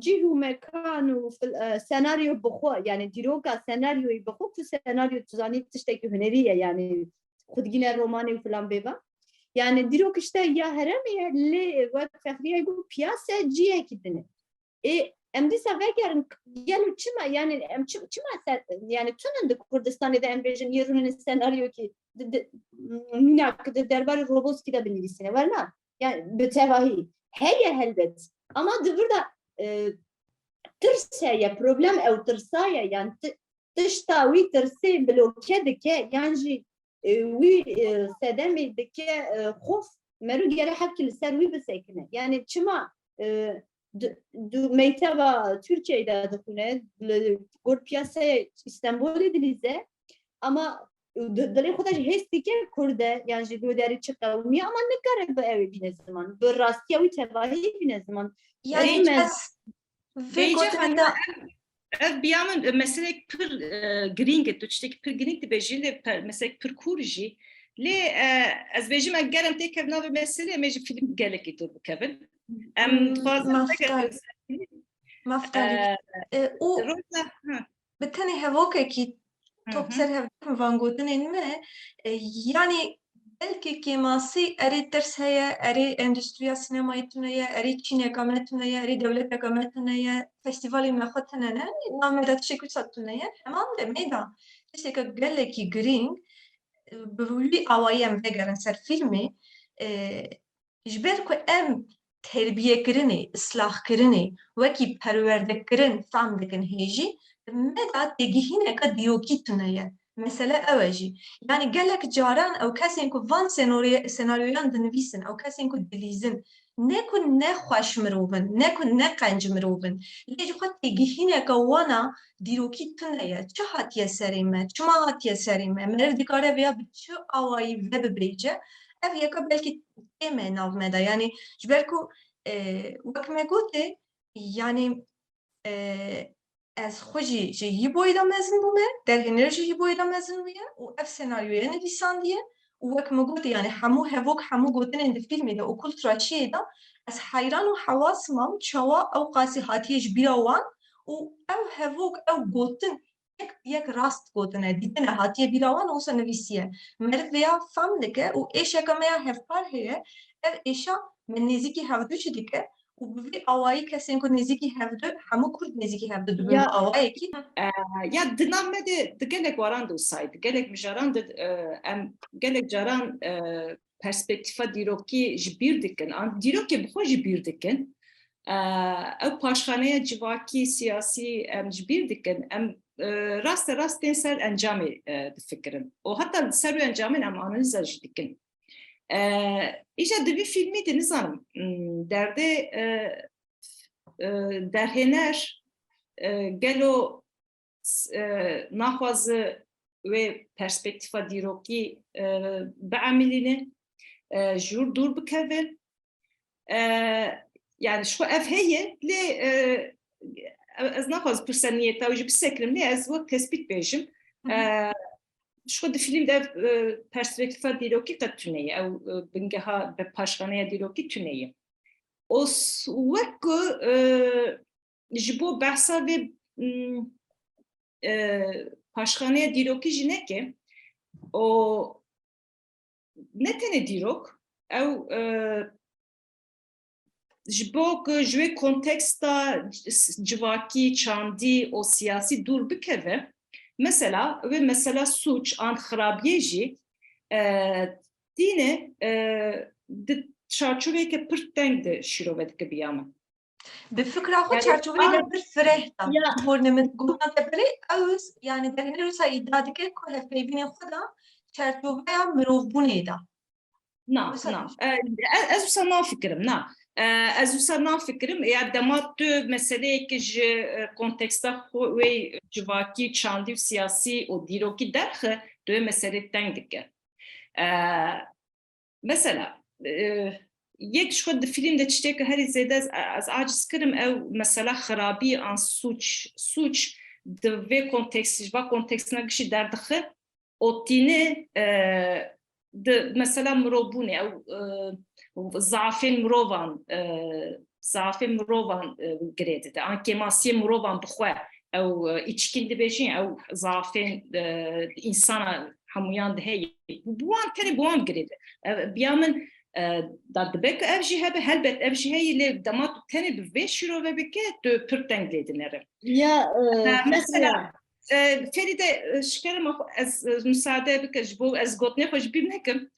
جيهو مكانو في السيناريو بخو يعني ديروكا سيناريو بخو في سيناريو تزاني تشتكي هنريه يعني خد جينا روماني وفلان بيبا يعني ديروك اشتا يا هرمي اللي وقت فخريه يقول بياسه جيه كدنه اي ام دي سافيكر قالوا تشما يعني ام تشما يعني تونن كردستان اذا ام بيجن يرون السيناريو كي هناك دربار روبوسكي ده بالنسبه ولا يعني بتواهي هي هلبت ama burada tırsaya problem ev tırsaya yani tışta vi tırsı bloke dike yani vi sedemi dike خوف meru gere hakil ser vi besekine yani çıma meyteba Türkiye'de dokune gor piyasaya İstanbul edilize ama dali خودش هستی که کرده یعنی دوداری چه قومی اما نکاره به اوی بینه زمان به راستی اوی تباهی بینه زمان yani ev biyamın meselek pır gringet tuşteki pır gringet bejile meselek pır kurji le az bejim agarım teker nave mesele meci film gelek itur bu Kevin مفترض او بتنی هواکه کی top ser hevdikم van gotinên me yani belki keması eri ders heye eri endüstriya sinemayı tuneye eri Çin'e me tuneye eri devlete me tuneye festivali me xwe tunene nameda tişekû sat tuneye heman de meyda tişeka gelekî giring bi wî awayî em vegerin ser filmê ji ber ku em terbiyekirinê islahkirinê wekî perwerdekirin fam dikin hêjî meda tegihîneka dîrokî tuneye mesele ew e jî yani gelek caran ew kesên ku van senaryoyan dinivîsin ew kesên ku dilîzin ne ku ne xweş mirovin ne ku ne qenc mirovin lê ji xwe tegihîneka wana dîrokî tuneye çi hatiye serê me çima hatiye serê me meriv dikare vêya bi çi awayî ve bibêje ev yeka belkî tê me nav me de yani ji ber ku wek me gotê yani ez xwe ji yî boyê de mezin bûme derhênê ji yî boyê de mezin bûye û ev senaryoya nivîsandiye û wek me gotê yani hemû hevok hemû gotinên di filmê de û kultura çiyê de ez heyran û hewas mam çawa ew qasî hatiye ji bîra wan û ew hevok ew gotin yek rast gotine dîtine hatiye bîra wan û wisa nivîsiye meriv vêya fam dike û êşeka me ya hevpar heye ev êşa min nêzîkî hevdû çi dike û و بوی آوایی کسی که نزدیکی هفته همه کرد نزدیکی هفته دو Ya. آوایی کی Ya dinamede de gelek varan da saydı. Gelek mijaran da em gelek caran perspektifa diroki ji bir dikin. An diroki bu ji bir dikin. Ev paşxaneye civaki siyasi em ji bir dikin. Em rastên ser encamê difikirin. O hatta ser encamên em analiza ji dikin. İşte di vî filmî de nizanim derde derhener gelo naxwazı ve perspektifa dîrokî biemilîne jûr dûr bikeve yani şu ev heye lê ez naxwaz pirseniyeta wî jî bisekirim lê ez wek tespît bêjim şu di film de perspektifa dîrokî qet tuneye ew bingeha bi paşxaneya dîrokî tuneye o wek ku ji bo behsa vê paşxaneya dîrokî jî neke o ne tene dîrok ew ji bo ku ji wê konteksta civakî çandî o siyasî dûr bikeve mesela ve mesela suç an xirabiyê jî dîne di çarçoveke pir teng de şîrove dike biya min. به فکر خود چارچوبی در بر فرهتا بورنمت گفتن تبری اوز yani derine rusa iddia که که هفیبین خدا چارچوبه مروف بونه دا Na. Ez wisa nafikirim na. Ez wisa nafikirim ya demat tu meseleyekî ji konteksta wê civakî çandî û siyasî û dîrokî derxe tu meselê teng dike. Mesela yek ji xwe di film de tiştekî herî zêde ez aciz kirim ew mesela xirabî an suç di vê kontekstî ji va kontekstine gişî derdixe o tîne di mesela mirovbûnê ew zaafên mirovan girê dide an kemasiyê mirovan bixwe ew îçkin dibêjin ew zaafên însana hemûyan diheye bu wan tenê bu wan girê de biya min da dibe ku ev jî hebe helbet ev jî heye lê dema tu tenê bi vê şîrove bike tu pir teng lê dinere. Ya Mesela Feride şikerim ez müsaade bike ji bo ez gotnê xwe ji bîr nekim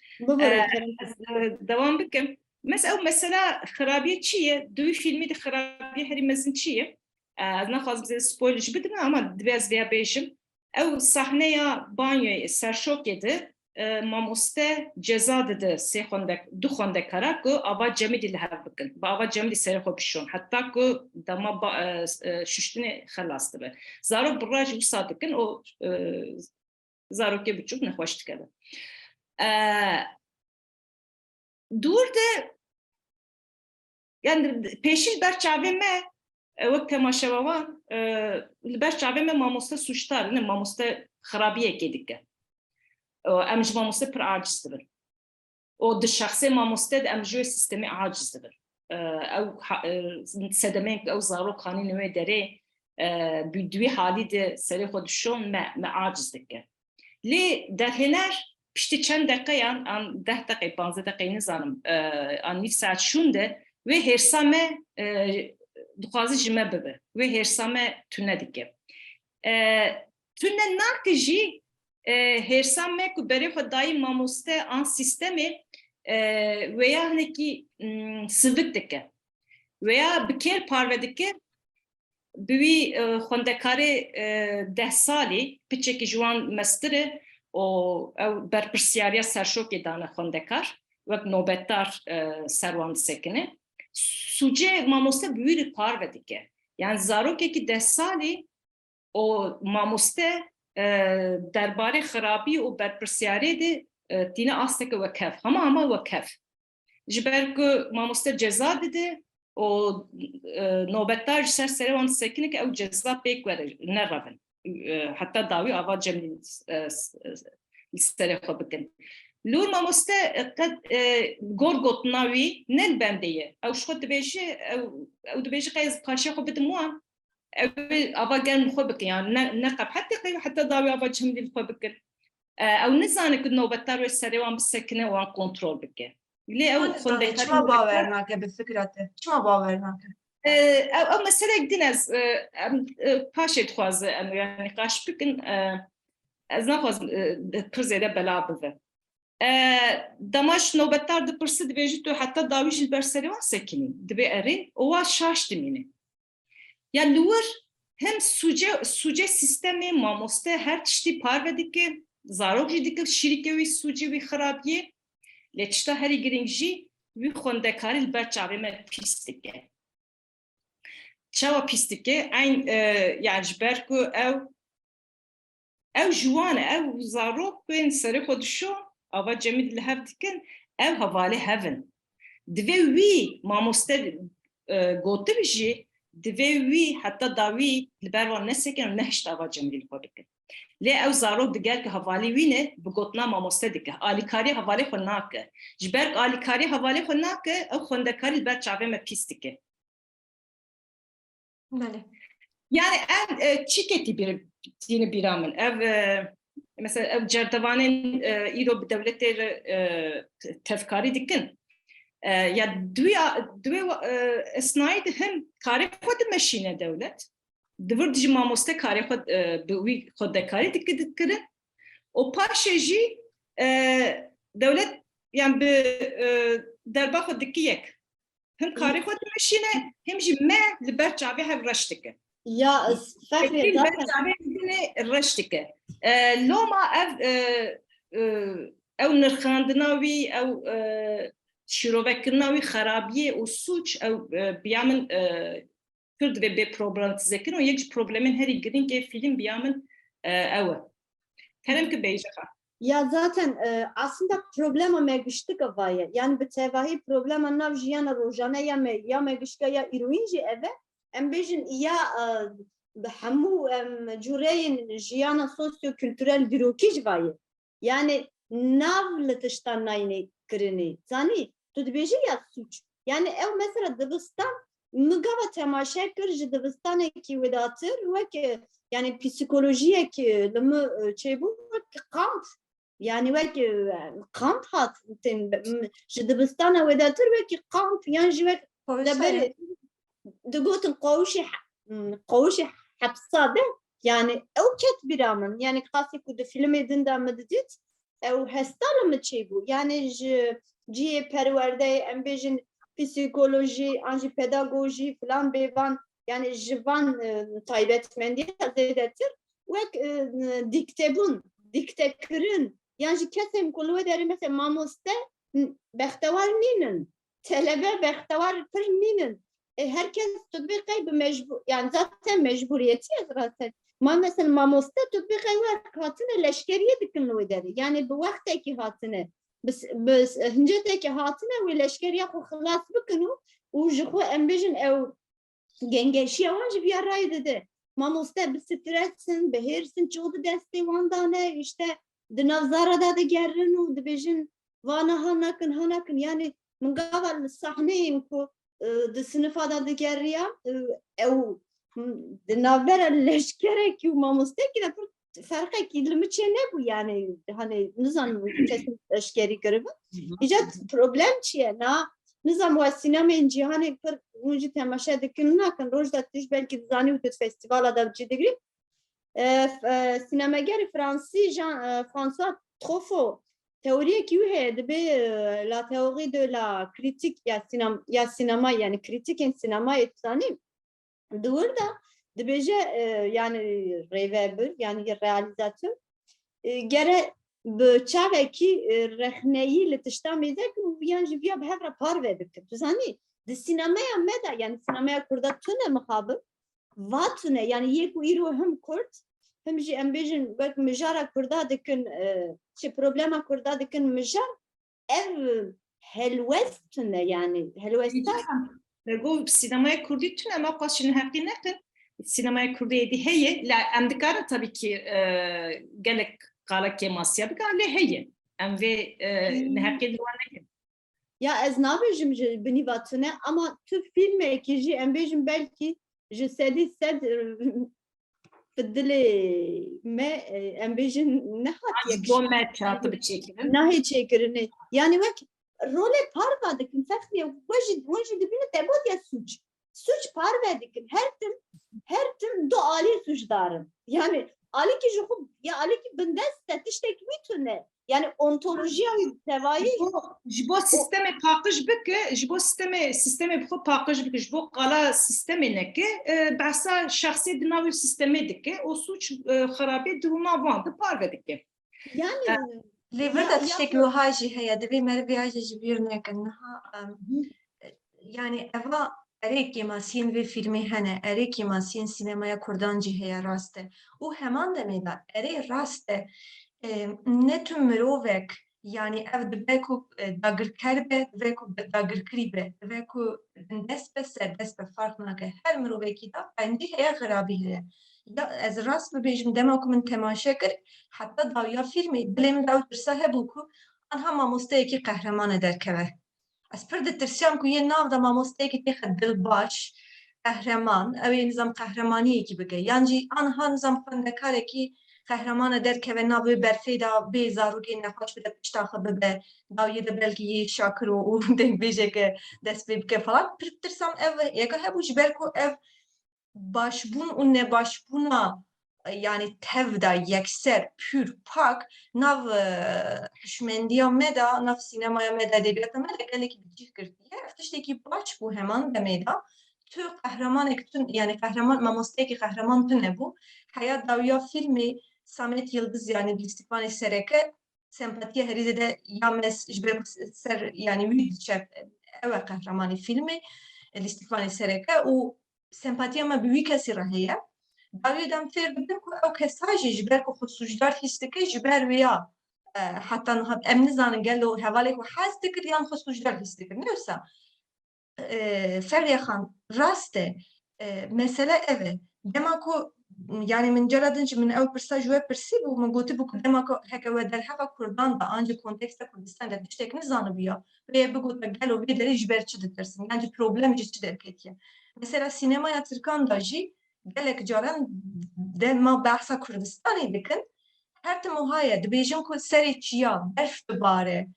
devam bikim. Mesela xirabiyê çi ye? Di wî filmê de xirabiyê herî mezin çi ye? Ez naxwazim spoiler ji bidim ama divê ez vêya bêjim. Ew sahneya banyoyê serşokê de mamoste ceza dide du xwendekara ku ava cemidî li hev bikin. Bi ava cemidî serê xwe bişon. Heta ku dema şuştinê xelas dibe. Zarok bi raj wisa dikin o zarokê biçûk nexweş dikeve. Dûr de yani pêşîl ber çavê me wek temaşeva wan li ber çavê me mamoste suçtar ne mamoste xirabiyekê dike. Em ji mamoste pir aciz dibin. O di şexsê mamoste de em ji wê sistemê aciz dibin. Ew sedemeyek ew zarok xanîn wê derê di wî halî de serê xwe dişon me aciz dike. Lê derhêner piştî çend deqeyan an 10 deqe 15 deqeyê nizanim an nîv saet şûn de wê hêrsa me dixwaze ji me bibe wê hêrsa me tune dike. Tune nake jî hêrsa me ku berê xwe dayî mamoste an sistemê weya hinekî sivik dike weya bi kêr parve dike bi wî xwendekarê 10 salî piçekî ji wan mestir e o ew berpirsyariya serşokê dane xwendekar wek nobetdar ser wan disekine sucê mamoste bi wî re parve dike yani zarokekî 10 salî o mamoste derbarê xirabî û berpirsyarê de tîne asteke wekev hema wekev ji ber ku mamoste ceza dide o nobetdar ji ser serê wan disekine ki ew ceza pêk were nerevin hatta dawî ava cemî serê xwe bikin. Lûr mamoste gor gotina wî ne li bendê ye ew ji xwe dibêje ew dibêje qey ez paşê xwe bidim wan ew ava germ xwe bikin yani ne qebhetê qey heta dawî ava cemî xwe bikin ew nizane ku nobetdar wê serê wan bisekine wan kontrol bike. Lê ew xwendekarî çima bawer nake bi fikra te. Çima bawer nake. ew meselek din ez em paşê dixwaze em yani qaş bikin ez naxwazim pir zêde bela bibe. Demaş nobetdar dipirsi dibêjî tu heta dawî ji li ber serê wan sekinî dibe erê û wa şaş dimîne. Ya li wir hem sûce sistemê mamoste her tiştî parve dike, zarok jî dike şîrîkê wî sûcê wî xirabiyê, lê tişta herî giring jî wî xwendekarî li ber çavê me pîs dike. Çawa pîs dike, eyn yani ji ber ku ew ji wan e, ew zarok bên serê xwe dişon, ava cemî li hev dikin, ew hevalê hevin. Divê wî mamoste gotin jî, divê wî heta dawî li ber wan nesekin û nehişt ava cemî li xwe bikin. Lê ew zarok diger ki hevalê wî ne bi gotina mamoste dike. Alîkarî hevalê xwe nake. Ji ber ku alîkarî hevalê xwe nake, ew xwendekarî li ber çavê me pîs dike. Bele. Yani ev çiketi bir dini biramın. Ev mesela ev cerdevanın îro bi devletê tevkarî dikin. Ya duya esnayî de hem karê xwe dimeşîne devlet. Divir ji mamoste karê xwe bi wî xwedekarî dikirin. O paşê jî devlet yani bi derba xwe dikiyek. Hem karê xwe dimeşîne hem jî me li ber çavê hev reş dike. Ya Fehriye zaten رشتك لو ما او نرخاندنا وی او شروبکرنا وی خرابیه و سوچ او بیامن کرد ve be problematize kirin o yek problemin heri girin ki film biamın ev. Kerem ki beyjaka. ya zaten aslında problema me giştik avaya. Yani bir tevahi problema nav jiyana rojane ya me gişka ya iruinji eve em bejin ya hemû cureyên jiyana sosyo-kültürel dîrokî ji vayê. Yani nav li tiştan nayînê kirinê. Zanî tu dibêjî ya suç. Yani ew mesela dibistan min gava temaşe kir ji dibistanekî wedatir wek yani psikolojiyek li min çêbû wek kamp. Yani wek kamp hat ji dibistana wedatir wek kamp yan ji wek deberê digotin qawişê hepsa de yani ew ket biramın yani qasî ku di filmê din de me didît ew hesta li min çêbû yani ji ciyê perwerdeyê em bêjin psikolojî an jî pedagojî filan bêvan yani ji van taybetmendiye zêdetir wek diktekirin yani ji kesên ku li wê derê mesela mamoste bextewar nînin telebe bextewar pir nînin herkes tatbîqê bi mecbur yani zaten mecburiyeti zaten ma mesela mamoste tatbîqê wek hatine leşkeriye dikin li wê derê yani bi wextekî hatine bi hincetekî hatine wê leşkeriya xwe xilas bikin û ji xwe em bêjin ew gengeşiya wan ji biya rayê dide mamoste bi stresin bi hêrsin çû di destê wan dane işte di navzara da digerin û dibêjin vana ha nakin yani min gava li sahneyên ku di sınıfa da digeriya ew di navbera leşkerekî û mamostekî de pir ferqekî li min çê nebû yani hani nizanim kesin eşkerî kiribin îca problem çi ye na nizam wa sînemeyên cîhanê pir hûn jî temaşe dikin nakin roj da tîj belkî dizanî û tu festîvala da cî digirî sînemegerî Fransî François Truffaut théorie qui est la théorie de la critique ya sinema yani kritikin sinema etsanî burada dibêje yani rêvebir yani realizatör gere bi çavekî rexneyî li tişta mêzek û yan ji viya bi hev re parve bikin tu zanî di sinemaya me de yani sinemaya Kurda tune mixabin va tune yani yê ku îro him Kurd hem jî em bêjin wek mijara Kurda dikin çi problema Kurda dikin mijar ev helwest tune yani helwesta Go sinemaya Kurdî tune ama qas şîn heqî nekin sinemaya Kurdî dî heye la em dikarin tabii ki gelek qalekê masiya bikin lê heye em vê neheqî li wan nekin. Ya ez nabêjim ji binîva tune ama tu filmekî jî em bêjin belkî ji sedî sed dilê me em bêjin nehatiye Bo me çatı bi çêkirin. nahê çêkirinê yani wek role par vedikin fexriye wajid dibine tebot ya suç par vedikin her tim du ali suçdarın yani ali ki ju ya ali ki bindest tiştek mitune yani ontolojiya tevayı ji bo sistemê paqij bike ji bo sistemê bi xwe paqij bike ji bo qala sistemê neke behsa şexsê di navê sistemê dike o suç xerabî di rûna van di par vedike. yani Lêvir de tiştek wiha jî heye divê meriviya jî bîr nekin niha yani eva erê kêmasiyên vê filmê hene erê kêmasiyên sînemaya Kurdan jî heye rast e û heman demê de erê rast e ne tüm mirovek yani ev dibe ku dagirker be dibe ku dagirkirî be dibe ku dest be serdest be fark nake her mirovekî da bendî heye xerabî heye ya ez rast bibêjim dema ku min temaşe kir heta dawiya filmê dilê min de ew tirsa hebû ku anha mamosteyekî qehreman derkeve ez pir ditirsiyam ku yên nav da mamosteyekî têxe dilbaş qehreman ew ê nizam qehremaniyekî bike yan jî anha nizam xwendekarekî qehreman derkeve navê berfê da bê zarokê nexweş bide pişta xwe bibe dawiyê de belkî yê şakir û dengbêjeke dest pê bike falan pir tirsam ev yeka hebû ji ber ku ev başbûn û nebaşbûna yani tev da yekser pür pak nav hişmendiya me da nav sînemaya me da edebiyata me de gelekî bicih girtiye ev tiştekî baş bû heman demê da tu qehremanek tune yani qehreman mamosteyekî qehreman tune bû heya dawiya filmê Samet Yıldız yani Lîstikvanê Sereke sempatiye herî zêde ya mes ji ber ser yani wî diçe ew e qehremanî filmê Lîstikvanê Sereke û sempatiya me bi wî kesî re heye dawiyê dem fêr bidim ku ew kesa jî ji ber ku xwe sucdar hîs dike ji ber wê ya heta niha em nizanin gelo hevalê ku hez dikir yan xwe sucdar hîs dikir ne wisa Feriye Xan rast e mesele ev e dema ku yani min cara din jî min ew pirsa ji we pirsî bû min gotibû ku dema ku heke we derheqa Kurdan da an ji konteksta Kurdistan de tiştek nizanibûya vê bigote gelo vê derê ji ber çi ditirsin yani problem jî çi derketiye mesela sînemaya Tirkan da jî gelek caran dema behsa Kurdistanê dikin her tim wiha ye dibêjin ku serê çiya berf dibare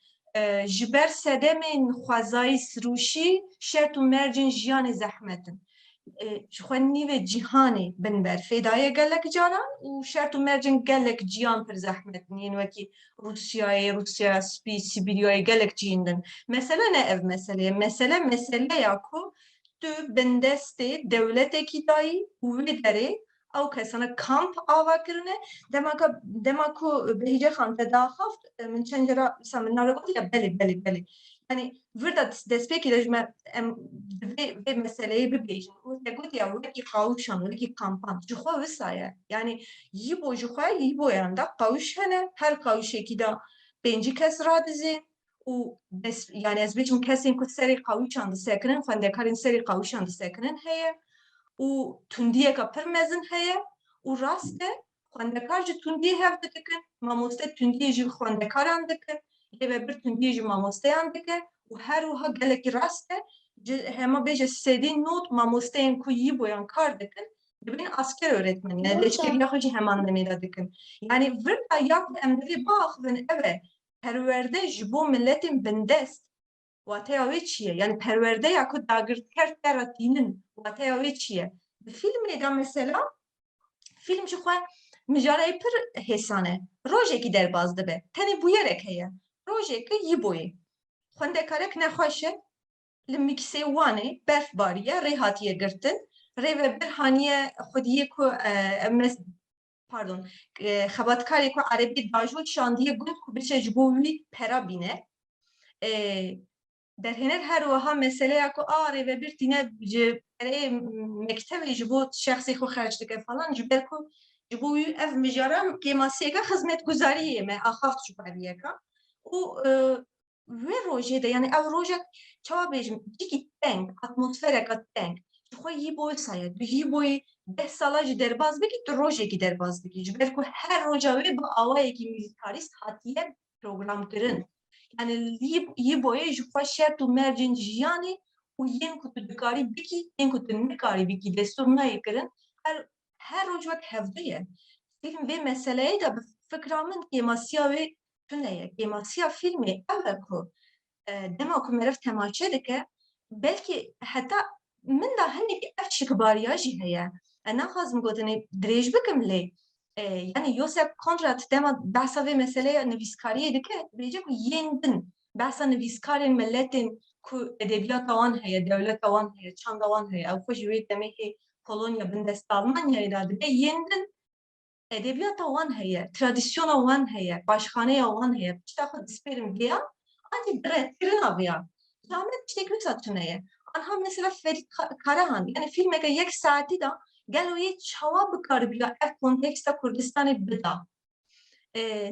ji ber sedemên xwezayî sirûşî şert û mercên jiyanê zehmetin ji xwe nîvê cîhanê bin ber fêdaye gelek caran û şert û mercên gelek ciyan pir zehmetin yên wekî Rusyaya spî Sîbiryayê gelek cîn din mesele ne ev meseleye meseleya ku tu bin destê dewletekî dayî û wê derê ew kesana kamp ava kirine dema ku Behîce Xan te daxaft min çend cara mesela min navê gotiye belê yani vir da destpêkê de ji me em vê meseleyê bibêjin û te gotiye wekî qawûşan wekî kampan ji xwe wisa ye yani yîbo ji xwe yîboyan da qawûş hene her qawûşekî da pêncî kes radizê û yani ez bêjim kesên ku serê qawûşan disekirin xwendekarên serê qawûşan disekirin heye û tundiyeka pir mezin heye û rast e xwendekar ji tundiyê hev dikin mamoste tundiyê jî xwendekaran dikin lê ve bir tundiyê jî mamosteyan dike û her wiha gelekî rast e hema bêje sedî not mamosteyên ku yîboyan kar dikin dibin asker öğretmenine leşkeriya xwe jî heman demê de dikin yani vir da ya em divê biaxivin ev e perwerde ji bo milletên bindest wateya wê çi ye yani perwerdeya ku dagirker te tînin wateya wê çi ye bi filmê de mesela film ji xwe mijareyê pir hêsane rojekî derbas dibe tenê bûyerek heye rojekî yîboyê xwendekarek nexweş e li mîksê wanê berf bariye rê hatiye girtin rê ve bir haniye xwediyê ku pardon xebatkarê ku erebî dajû şandiye gund ku biçe ji bo wî pera bîne derhener her wiha meseleya ku rêve bir tîne ji pereyê mektebê ji bo şexsê xwe xerc dike falan ji ber ku ji bo wî ev mijara kêmasiyeka xizmetguzariyê me axaft ji periyeka û wê rojê de yani ew rojek çawa bêjim cikî teng atmosfereka teng ji xwe yîbo wisa ye tu yîboyê 10 sala ji derbas bikî tu rojekî derbas dikî ji ber ku her roja wê bi awayekî müzikalîst hatiye programkirin yani yîboyê ji xwe şert û mercên jiyanê û yên ku tu dikarî bikî yên ku tu nikarî bikî destûr nayê kirin her roj wek hevdû ye film vê meseleyê de bi fikra min kêmasiya wê tune ye kêmasiya filmê ew e ku dema ku merv temaşe dike belki heta min da hinek ev şikbariya jî heye naxwazim gotinê dirêj bikim lê yani Yosef Conrad dema behsa vê meseleye nivîskariyê dike bêje ku yên din behsa nivîskarên milletên ku edebiyata wan heye dewleta wan heye çanda wan heye ew xwe ji wê demê hê Polonya bin dest Almanyayê da dike yên din edebiyata wan heye tradisyona wan heye başxaneya wan heye tişta xwe dispêrim giya ancî direktirina viya zahmet tiştekî wisa tuneye anha mesela Ferit Karahan yani filmeke yek saatî da gelo yê çawa bikaribiya ev konteksta Kurdistanê bida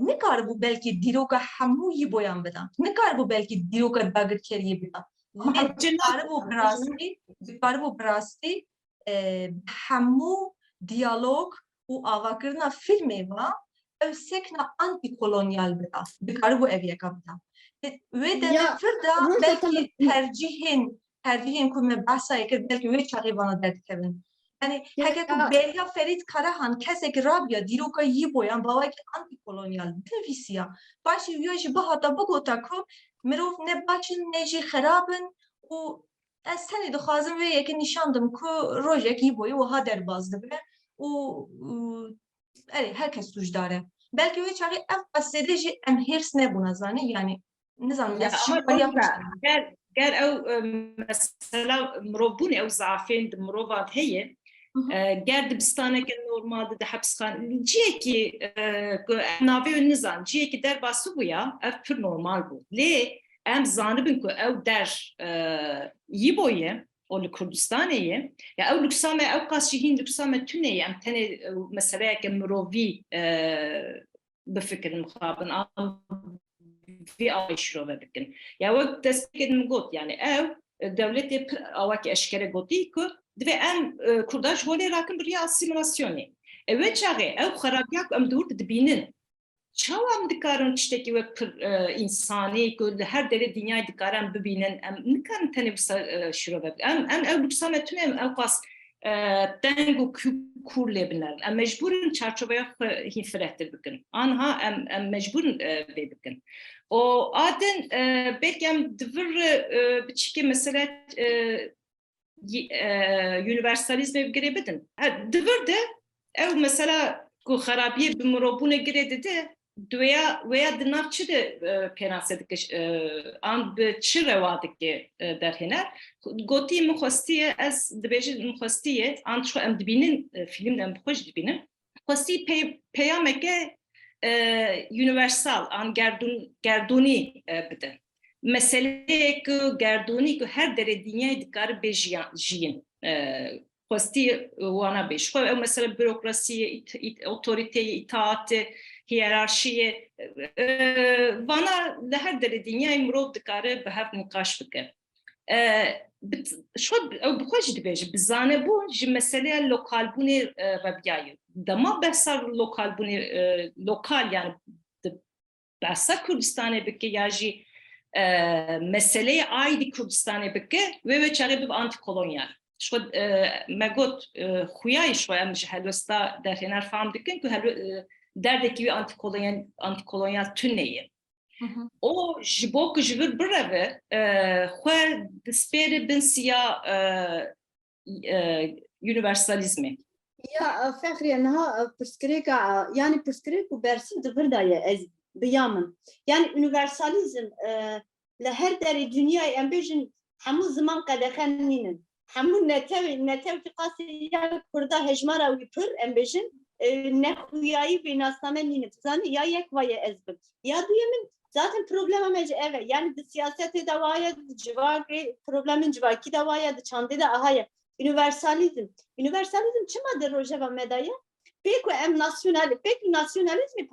nikaribû belkî dîroka hemû yî boyan bida nikaribû belkî dîroka dagirkeriyê bida bikaribû bi rastî hemû diyalog û avakirina filmê ve ew sekna antîkolonyal bida bikaribû ev yeka bida wê demê fir da belkî tercihên ku me behsayê kir belkî wê çaxê vana derdikevin yani heke ku bêriya Ferit Karahan kesekî rabiya dîroka yî boyan bawekî antîkolonyal binivîsiya başî wî jî bihata bigota ku mirov ne baçin ne jî xerabin û ez tenê dixwazim vê yekê nîşandim ku rojek yî boyê wiha derbas dibe û erê herkes tûjdar e belkî wê çaxê ev qesedê jî em hêrs nebûne zanî yani nizanim ez şîvariya ger ew mesela mirovbûnê ew zaafên di mirovan heye ger dibistaneke normal di hepsxane ciyekî navê wê nizan ciyekî derbasî bûya ev pir normal bû lê em zanibin ku ew der yî boyê o li Kurdistanê ye ya ew lûksa me ew qas jî hîn lûksa me tune ye em tenê meseleyeke mirovî bifikirin mixabin vî awê şîrove bikin ya wek destpêkê min got yani ew dewletê pir awakî eşkere gotî ku divê em Kurda ji holê rakin biriya asîmîlasyonê wê çaxê ew xerabiya ku em dûr dibînin çawa em dikarin tiştekî wek pir însanî ku li her derê dinyayê dikarin bibînin em nikarin tenê wisa şîrove bikin em ew lûksa me tune ew qas deng û kûr lê binin em mecbûrin çarçoveya hîn firehtir bikin anha em mecbûrin vê bikin o adin belki em divir biçîkê mesele universalizmê girê bidin divir de ew mesela ku xerabiyê bi mirovbûnê girê dide wêya di nav çi de pênasê dike an bi çi rewa dike derhêner gotî min xwestiye ez dibêjim min xwestiye an çi em dibînin film em xweş dibînin xwestî peyameke universal an gerdûnî bide meseleyek gerdûnî ku her derê dinyayê dikare bê jiyîn xwestî wana bê ji xwe ew mesela bürokrasiyê otoriteyê itaatê hiyerarşiyê vana li her derê dinyayê mirov dikare bi hev nîqaş bike ew bi xwe jî dibêje bi zanebûn ji meseleya lokalbûnê vebiyayê dema behsa lokalbûnê lokal yani behsa Kurdistanê bike ya jî meseleyê aîdî Kurdistanê bike wê çaxê bibe antîkolonyal ji xwe me got xuyayê ji xwe em ji helwesta derhêner fehm dikin ku derdekî wî antîkolonyal tune ye o ji bo ku ji vir bireve xwe dispêre bin siya universalizmê Ya Fexriye niha pirsgirêka yani pirsgirêk û bersî divir daye ez biya min yani universalizm li her derê dünyayê em bêjin hemû ziman qedexenînin hemû netew qasî ya Kurda hejmara wî pir em bêjin nexuyayî vê nasname nînin zanî ya yek vaye ez bim ya duyemin zaten problema me ji ev e yani di siyasetê de waye di civakê problemin civakî de waye di çandê de aha ye universalizm çima di rojeva me de ye pê ku em nasyonalizmê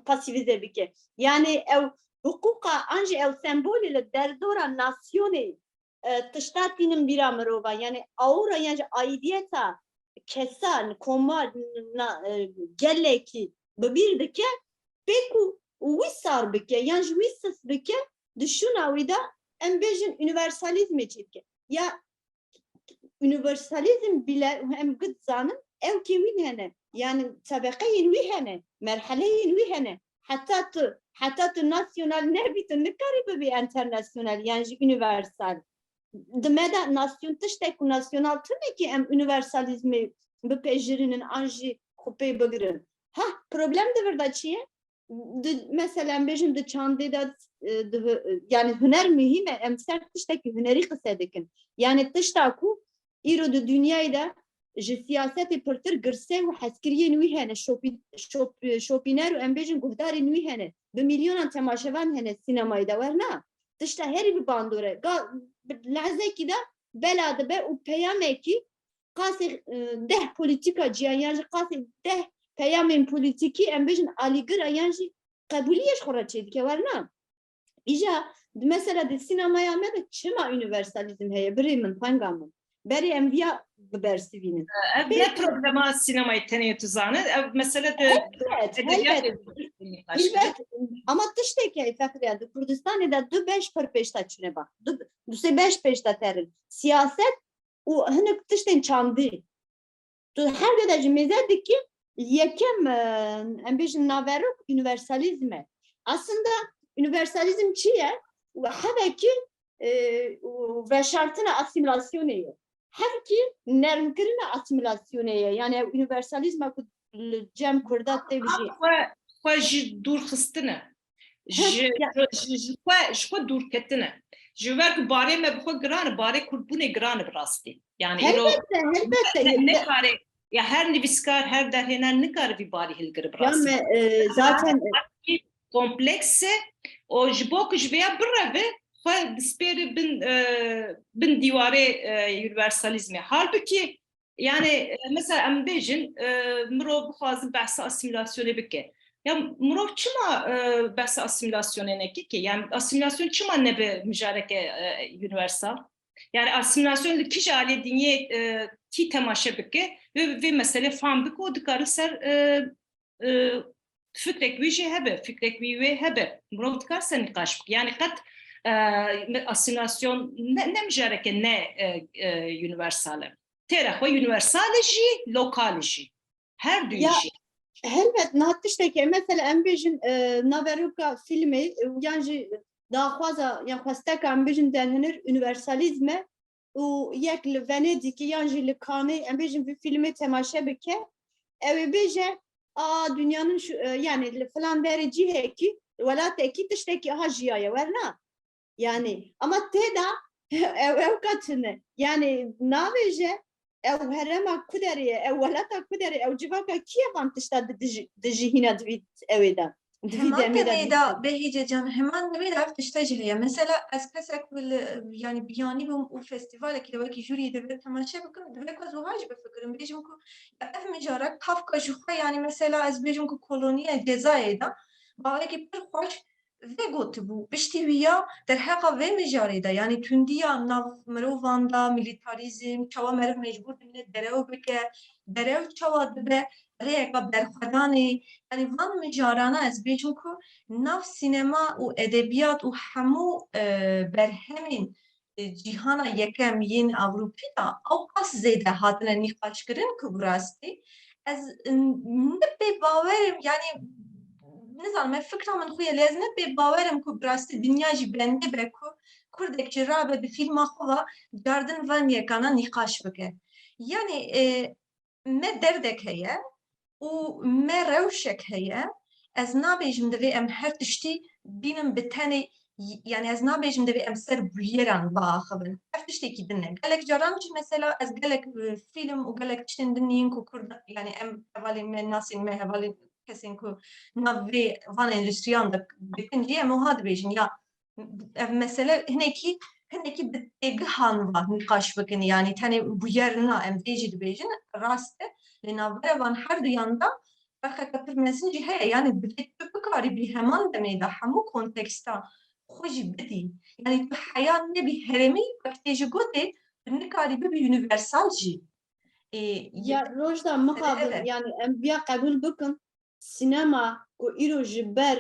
pasîvize bike yani ew huquqa an jî ew sembolê li derdora nasyonê tişta tînin bîra mirovan yani awra yani aidiyeta kesan komar gelekî bi bîr dike pê ku wî sar bike yani ji wî sis bike di şûna wî de em bêjin universalizmê çê dike ya universalizm bile em gid zanin ew kê wî hene yani tebeqeyên wî hene merheleyên wî hene hatta tu nasyonal ne bitin ne kari bir internasyonal yani universal. Demeda nasyon tiştek ku nasyonal tüme ki em universalizmi bipejirinin anji kupe bıgırın. Ha problem de verda çiye? Mesela bejim de çandida yani hüner mühime em sert tişteki hüneri kısadıkın. Yani tiştaku iro de dünyayı da ji siyaseti pırtır gırse ve haskiriye nüy hene şopiner ve em bejim guhdari nüy hene. Bi milyonan temaşevan hene sinemayı da var na. Tişta her bir bandore. لحظه کی ده بلاده به او پیامه کی قاس ده politika cihan yani qas ده پیام politik ام بجن aligur yani قبولیش خورا چید که ورنا ایجا mesela de sinemaya me de çima universalizm heye Bremen pangamın beri enviya bersivinin Ne problema sinemayı teniyatı zanı mesela de elbette ama tişteki fakriya de Kurdistan'da du 5 per 5 taçına bak du se 5 5 terin siyaset o hani tişten çandı du her de mezedik ki yekem ambijin naveruk universalizme aslında universalizm çiye ve habeki ve şartına asimilasyonu her ki nermkirine asimilasyonu yani universalizme cem kurdat de bir şey ji dur xistine ji dur ketine ji ver ku barê me bixwe giran barê kurbûnê giran bi rastî yani elbette ne kare ya her nivîskar her derhêner nikare vî barî hilgiri bi rastî zaten komplekse o ji bo ku ji vêya bireve xwe dispêre bin dîwarê universalizmê halbuki yani mesela em bêjin mirov bixwazin behsa asimilasyonê bike ya mirov çima behsa asimilasyonê neke ki yani asimilasyon çima nebe müjareke universal yani asimilasyon li kîj alê dinyê kî temaşe bike ve mesele fam bike o dikare ser fikrek wî jî hebe fikrek wî wê hebe mirov dikare ser nîqaş bike yani qet asimilasyon ne müjareke ne universal tera xwe universal jî lokal jî her duy jî elbet nahtişteki mesela em bejin naveruka filmi yani daha fazla yani xwesteka em bejin denhenir universalizme û yek li Venedikî yan jî li Cannesê em bêjin vî filmê temaşe bike ew ê bêje a dünyanın şu yani li filan derê cihekî welatekî tiştekî aha jiyaye werna yani ama têda ew katine yani nabêje ew herema ku derê ew welata ku derê ew civaka kî van tişta di jîhîna divî ew de Hemen demeyda behice can hemen demeyda işte jiliye. Mesela eskesek yani biyani bu festival ki de ki jüri de temaşa bakın de ko zuhaj be fikrim bejim ku ef mijarak Kafka juha yani mesela ez bejim ku koloniya Cezayir'da belki bir hoş ve gotu bu biştiviya der haqa ve mijarida yani tündiya nav merovanda militarizm çava merv mecbur derev bike derev çava be reka berxwedani yani van mijarana ez bêjim ku nav sinema û edebiyat û hemû berhemên cîhana yekem yên Ewropî da ew qas zêde hatine nîqaşkirin ku bi rastî ez nebê bawerim yani nizanim me fikra min xwe ye lê ez nebê bawerim ku bi rastî dinya jî bendê be ku Kurdek ji rabe di fîlma xwe ve cardin van yekana nîqaş bike yani me derdek heye û me rewşek heye ez nabêjim divê em her tiştî bînin bi tenê yani ez nabêjim divê em ser bûyeran biaxivin her tiştekî din e gelek caran jî mesela ez gelek fîlm û gelek tiştên dinîyin ku Kurd yani em hevalên me nasên me hevalên kesên ku nav vê van endüstriyan dikin jî em wiha dibêjin ya ev mesele hinekî bi têgihan ve nîqaş bikin yani tenê bûyerina em vê jî dibêjin rast e li navbera van her duyan da berxeke pir mezin jî heye yani tu bikarî bî heman demê de hemû konteksta xwe jî bidî yani tu heya nebî herêmî wekitê ji gotê tu nikarî bibî universal jî ya rojda muqabil yani em biya qebul bikin sinema ku îro ji ber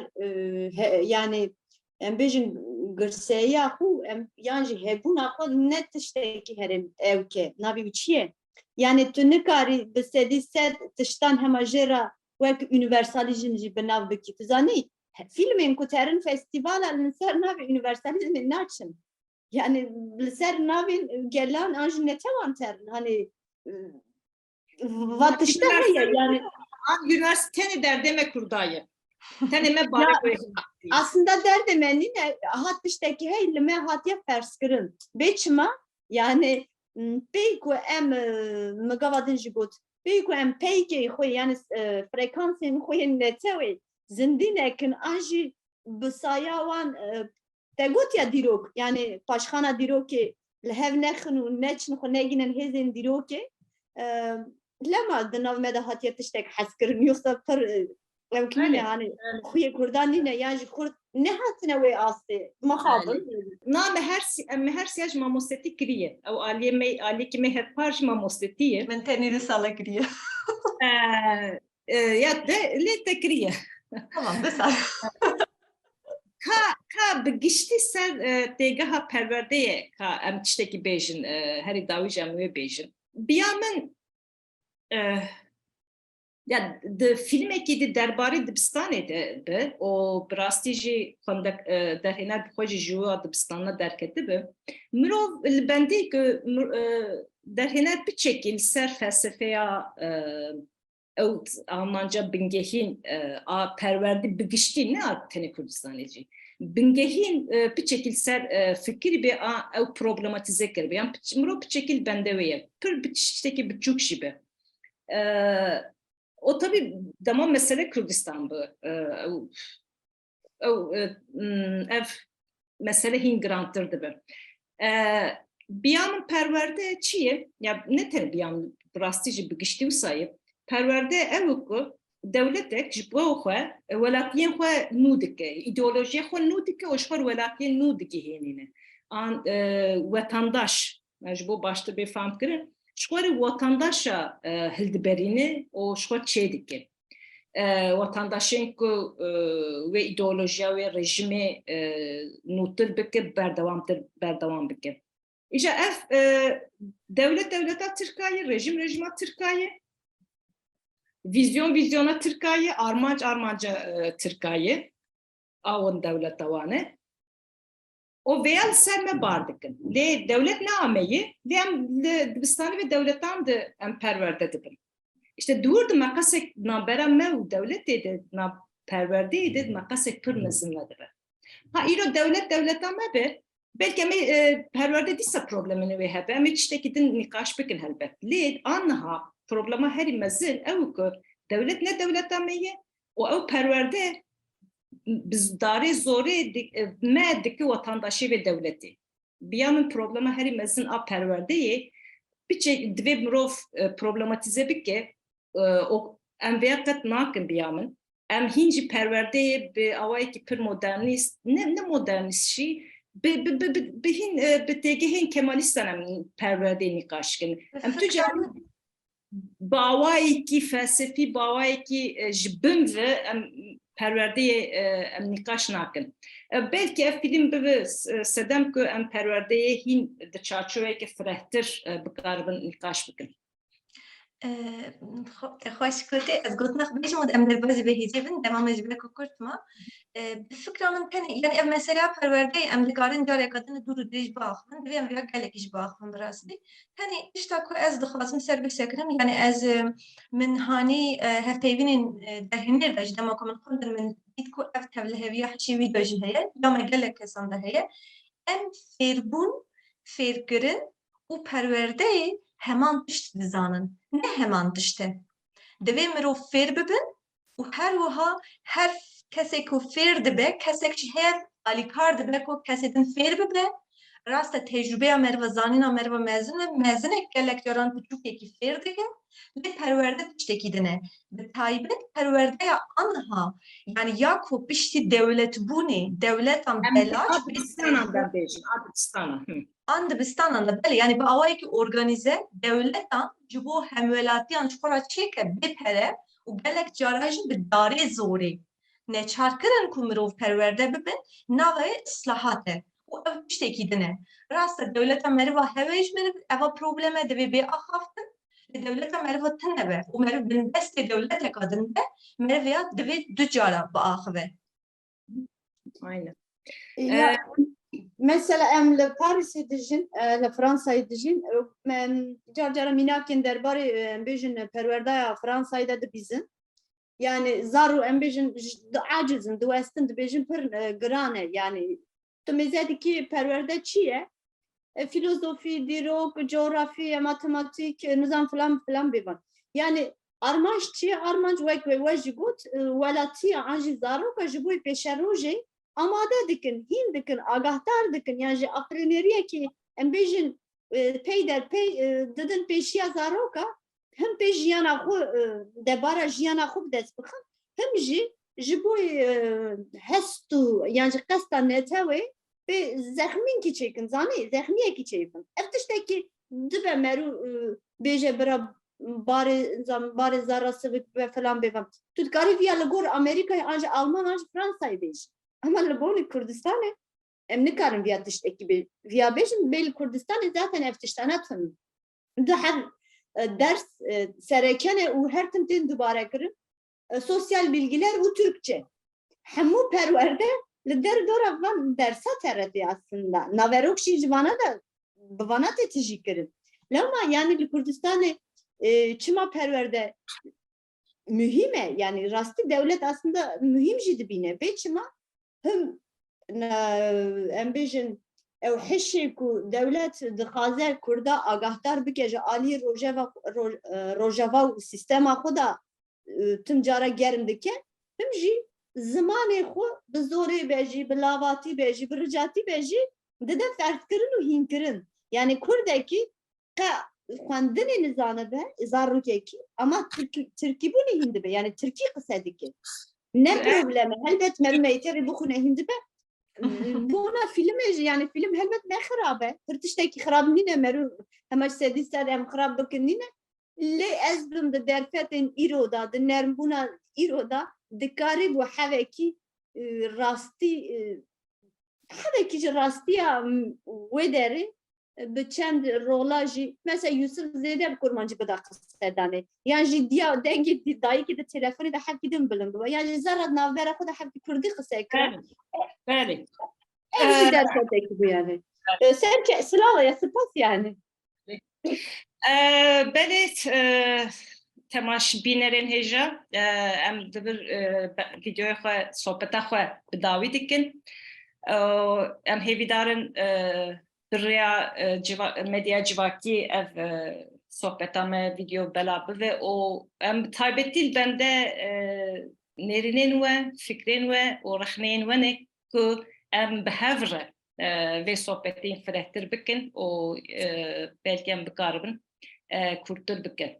yani em bêjin girseya xwe em yan jî hebûna xwe ne tiştekî herêm evke navî çi ye yani tu nikarî bi sedî sed tiştan hema jêra wek universalizm jî bi nav bikî tu zanî فیلمین کو ترن فستیوال لسر ناوی universalizm naçın. Yani لسر ناوی گلان آنج نتوان ترن hani vatışta heye yani Üniversiteni derdeme kurdayı. Tenime bare aslında derdemen yine hattıştaki heylime hatiye ferskırın. Beçma yani peyku em mıgavadın jigot. Peyku em peyki xoy yani frekansın xoyun netevi. Zindinekin aji bısayavan tegot ya dirok yani paşxana diroki lehev nexnu neçn xo neginen hezin diroki lema dınav meda hatiye tiştek haskırın yoksa pır mümkün yani خوی کردان نه یعنی کرد نه هاتنه وی آسته مخابن نام هر سیاج ماموستی کریه او عالی که مه پارش ماموستیه من تاني رسالة كريه. ya de le tekriye Tamam رسالة. ka bigişti ser tegaha perverdeye ka em tişteki bejin heri davijam ve bejin biyamen ya de filmeki de derbarê dibistanê de bi o birastî jî xwendak derhêner bi xwe jî ji we dibistana derketibe mirov li bendê ku derhêner biçekî li ser felsefeya ew Almanca bingehîn a perwerdî bigiştî ne a tenê Kurdistanê jî bingehîn biçekî li ser fikirî bê a ew problematîze kiribe yan mirov biçekî li bende wê ye pir bi tiştekî biçûk jî be o tabii tamam mesele Kürdistan bu. Ev mesele hingrantırdı bu. Bir yanın perverde çiye ya ne ter bir yan prastici bir gişti sayı perverde evku devletek jibwa xwe welatiyen xwe nudike ideolojiye xwe nudike o şwar welatiyen nudike henine an vatandaş mecbu başta bir fam kirin şwar vatandaşa hildiberini o şwar çedike vatandaşın ku ve ideolojiye ve rejimi nutur bike berdevam bike İşte devleta Türkiye rejime Türkiye vizyona Türkiye armanca Türkiye avon devlet davane o veya serme bardıkın le devlet ne ameyi le Dibistani ve devletten de perverde dibin işte durdu makasek na beramev devlet dedi na perverde dedi makasek pırmızınladı ha iro devlet ama be belki perverde disa problemini ve hep ama içteki din nikaş bekin elbet le anha problema her mezil evku devlet ne devlet ameyi o ev perverde biz dare zori mediki vatandaşı ve devleti bir yanın problema her mezin a perverdeyi bir şey dve mirov problematize bike o em veyakat nakin bir yanın em hinci perverdeye bir avayki pir modernist ne modernist şey bihin betegehin kemalistan em perverdeyini kaşkın em tüccarın bağayki felsefi bağayki jibim ve em perverdeye em nikaş nakin belki film bi sedem ku em perverdeye hin de çarçoveke frehtir bikaribin nikaş bikin خوش کردی از گوت نخ بیشم ام در بازی به هیچ بین دمام جبه کوکرت ما فکر من کنی یعنی ام مثلا پرورده ام دکارن جاری کردن دور دیج باخ من دویم ویا گلکیش باخ من براستی کنی اشتا کو از دخوازم سر بسکرم یعنی از من هانی هفیوین دهنیر داش دما کمن خودم من دید کو اف تبله هویا حشی ویدیو جهیه یا مگلک کسان دهیه ام فیربون فیرگرن و پرورده heman tişt dizanın. Ne heman tişte? Devê mirov fêr bibin û her wiha her kesek ku fêr dibe, kesek jî hev alîkar dibe ku kesê din fêr bibe. Rast e tecrübeya merve zanîna merve mezin ve mezinek gelek caran piçûkekî fêr dike lê perwerde tiştekî dine. Bi taybet perwerdeya anha yani ya ku piştî devletbûnê devletan belaş Dibistan'dan bejin Dibistan'a an Dibistan'dan da böyle yani bu avayki organize devletan jibo hemvelatiyan şkora çeke bipere u gelek carajin bir dare zori ne çarkırın ku mirov perwerde bibin nave islahate u ev tiştekî dine rasta devleta meriva hevej merib eva probleme divê bê axaftin devleta meriva tinebe u merib bin destê devleteka dinde meriv ya divê du cara biaxive Aynen. Ya, mesela em li Paris'e dijin, li Fransa'ya dijin, cara minakin derbarê em bêjin perwerdaya Fransa'yı da dibîzin. Yani zaru em bêjin acizin, diwestin dibêjin pir giran e. Yani tu mêze dikî perwerde çi ye? Filozofi, dîrok, coğrafya, matematik, nizam falan falan bêvan. Yani armanc çi ye? Armanc wek we jî got welatiya an jî zaroka ji bo pêşerojê amade dikin, hîn dikin, agahdar dikin. Yani ji aqrîneriyekê em bêjin pey derpey didin pêşiya zaroka him pê jiyana xwe debara jiyana xwe bi dest bixin, him jî ji bo hest û yan ji qesta netewê pê zexmînkî çêkin, zanî zexmiyekî çêkin. Ev tiştekî dibe merû bêje bira barê zara sivik ve falan bêvan. Tu dikarî viya li gor Amerîkayê an ji Alman an ji Fransayê bêjî. Ama li gorî Kurdistanê em nikarin viya tiştekî bê. Viya bêjin bê li Kurdistanê zaten ev tiştane dixwînin. Di her ders serekene û her tim tên dubare kirin. Sosyal bilgiler û Türkçe. Hemû perwerde li derdora van dersa teretî aslında. Naverok jî ji vana da bi vana tê tijî kirin. Lewma yani li Kurdistanê çima perwerde mühim e. Yani rastî devlet aslında mühim jî dibîne. Bê çima him em bêjin ew hişê ku devlet dixwaze Kurda agahdar bike ji aliyê rojava û sîstema xwe da tim cara germ dike, him jî zimanê xwe bi zorê be jî, bi lavatî be jî, bi ricatî be jî dide ferdkirin û hînkirin. Yani Kurdekî xwendinê nizanibe zarokekî ama Tirkîbûnê hîn dibe. Yani Tirkî qise dike. Ne probleme. Helbet merû meyterê bixwîne hîn dibe. Bona filmê jî yani film helbet ne xirab e. Pir tiştekî xirab nîne merû hema sedî ser em xirab bikin nîne. Lê ez bim di derfetên îro da, di nermbûna îro da dikarî bu hevekî rastî hevekî ji rastiya wê derê bi çend rola jî mesela Yusuf zêde bi kurmancî bida qise danê. Yan jî diya dengê dayîkê di telefonê de hevkî din bilind bibe. Yan jî zera navbera xwe de hevkî Kurdî qise kirin. Bəli. Ev jî derfetekî bu yani. Sen silahla ya spas yani. Belê temaşbînerên hêja em di bir vîdeoya xwe sohbeta xwe bi dawî dikin. Em hêvîdarin bi rêya medya civakî ev sohbeta me vîdeo bela bive û em taybetî bende nêrînên we, fikrên we û rexneyên we ne ku em bi hev re vê sohbetên firehtir bikin û belkî em bikaribin kurtur bikin.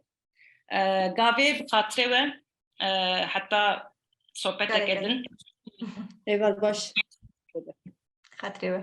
Gavê bi xatirê we heta sohbetek edin. Eyvallah baş. Xatirê we.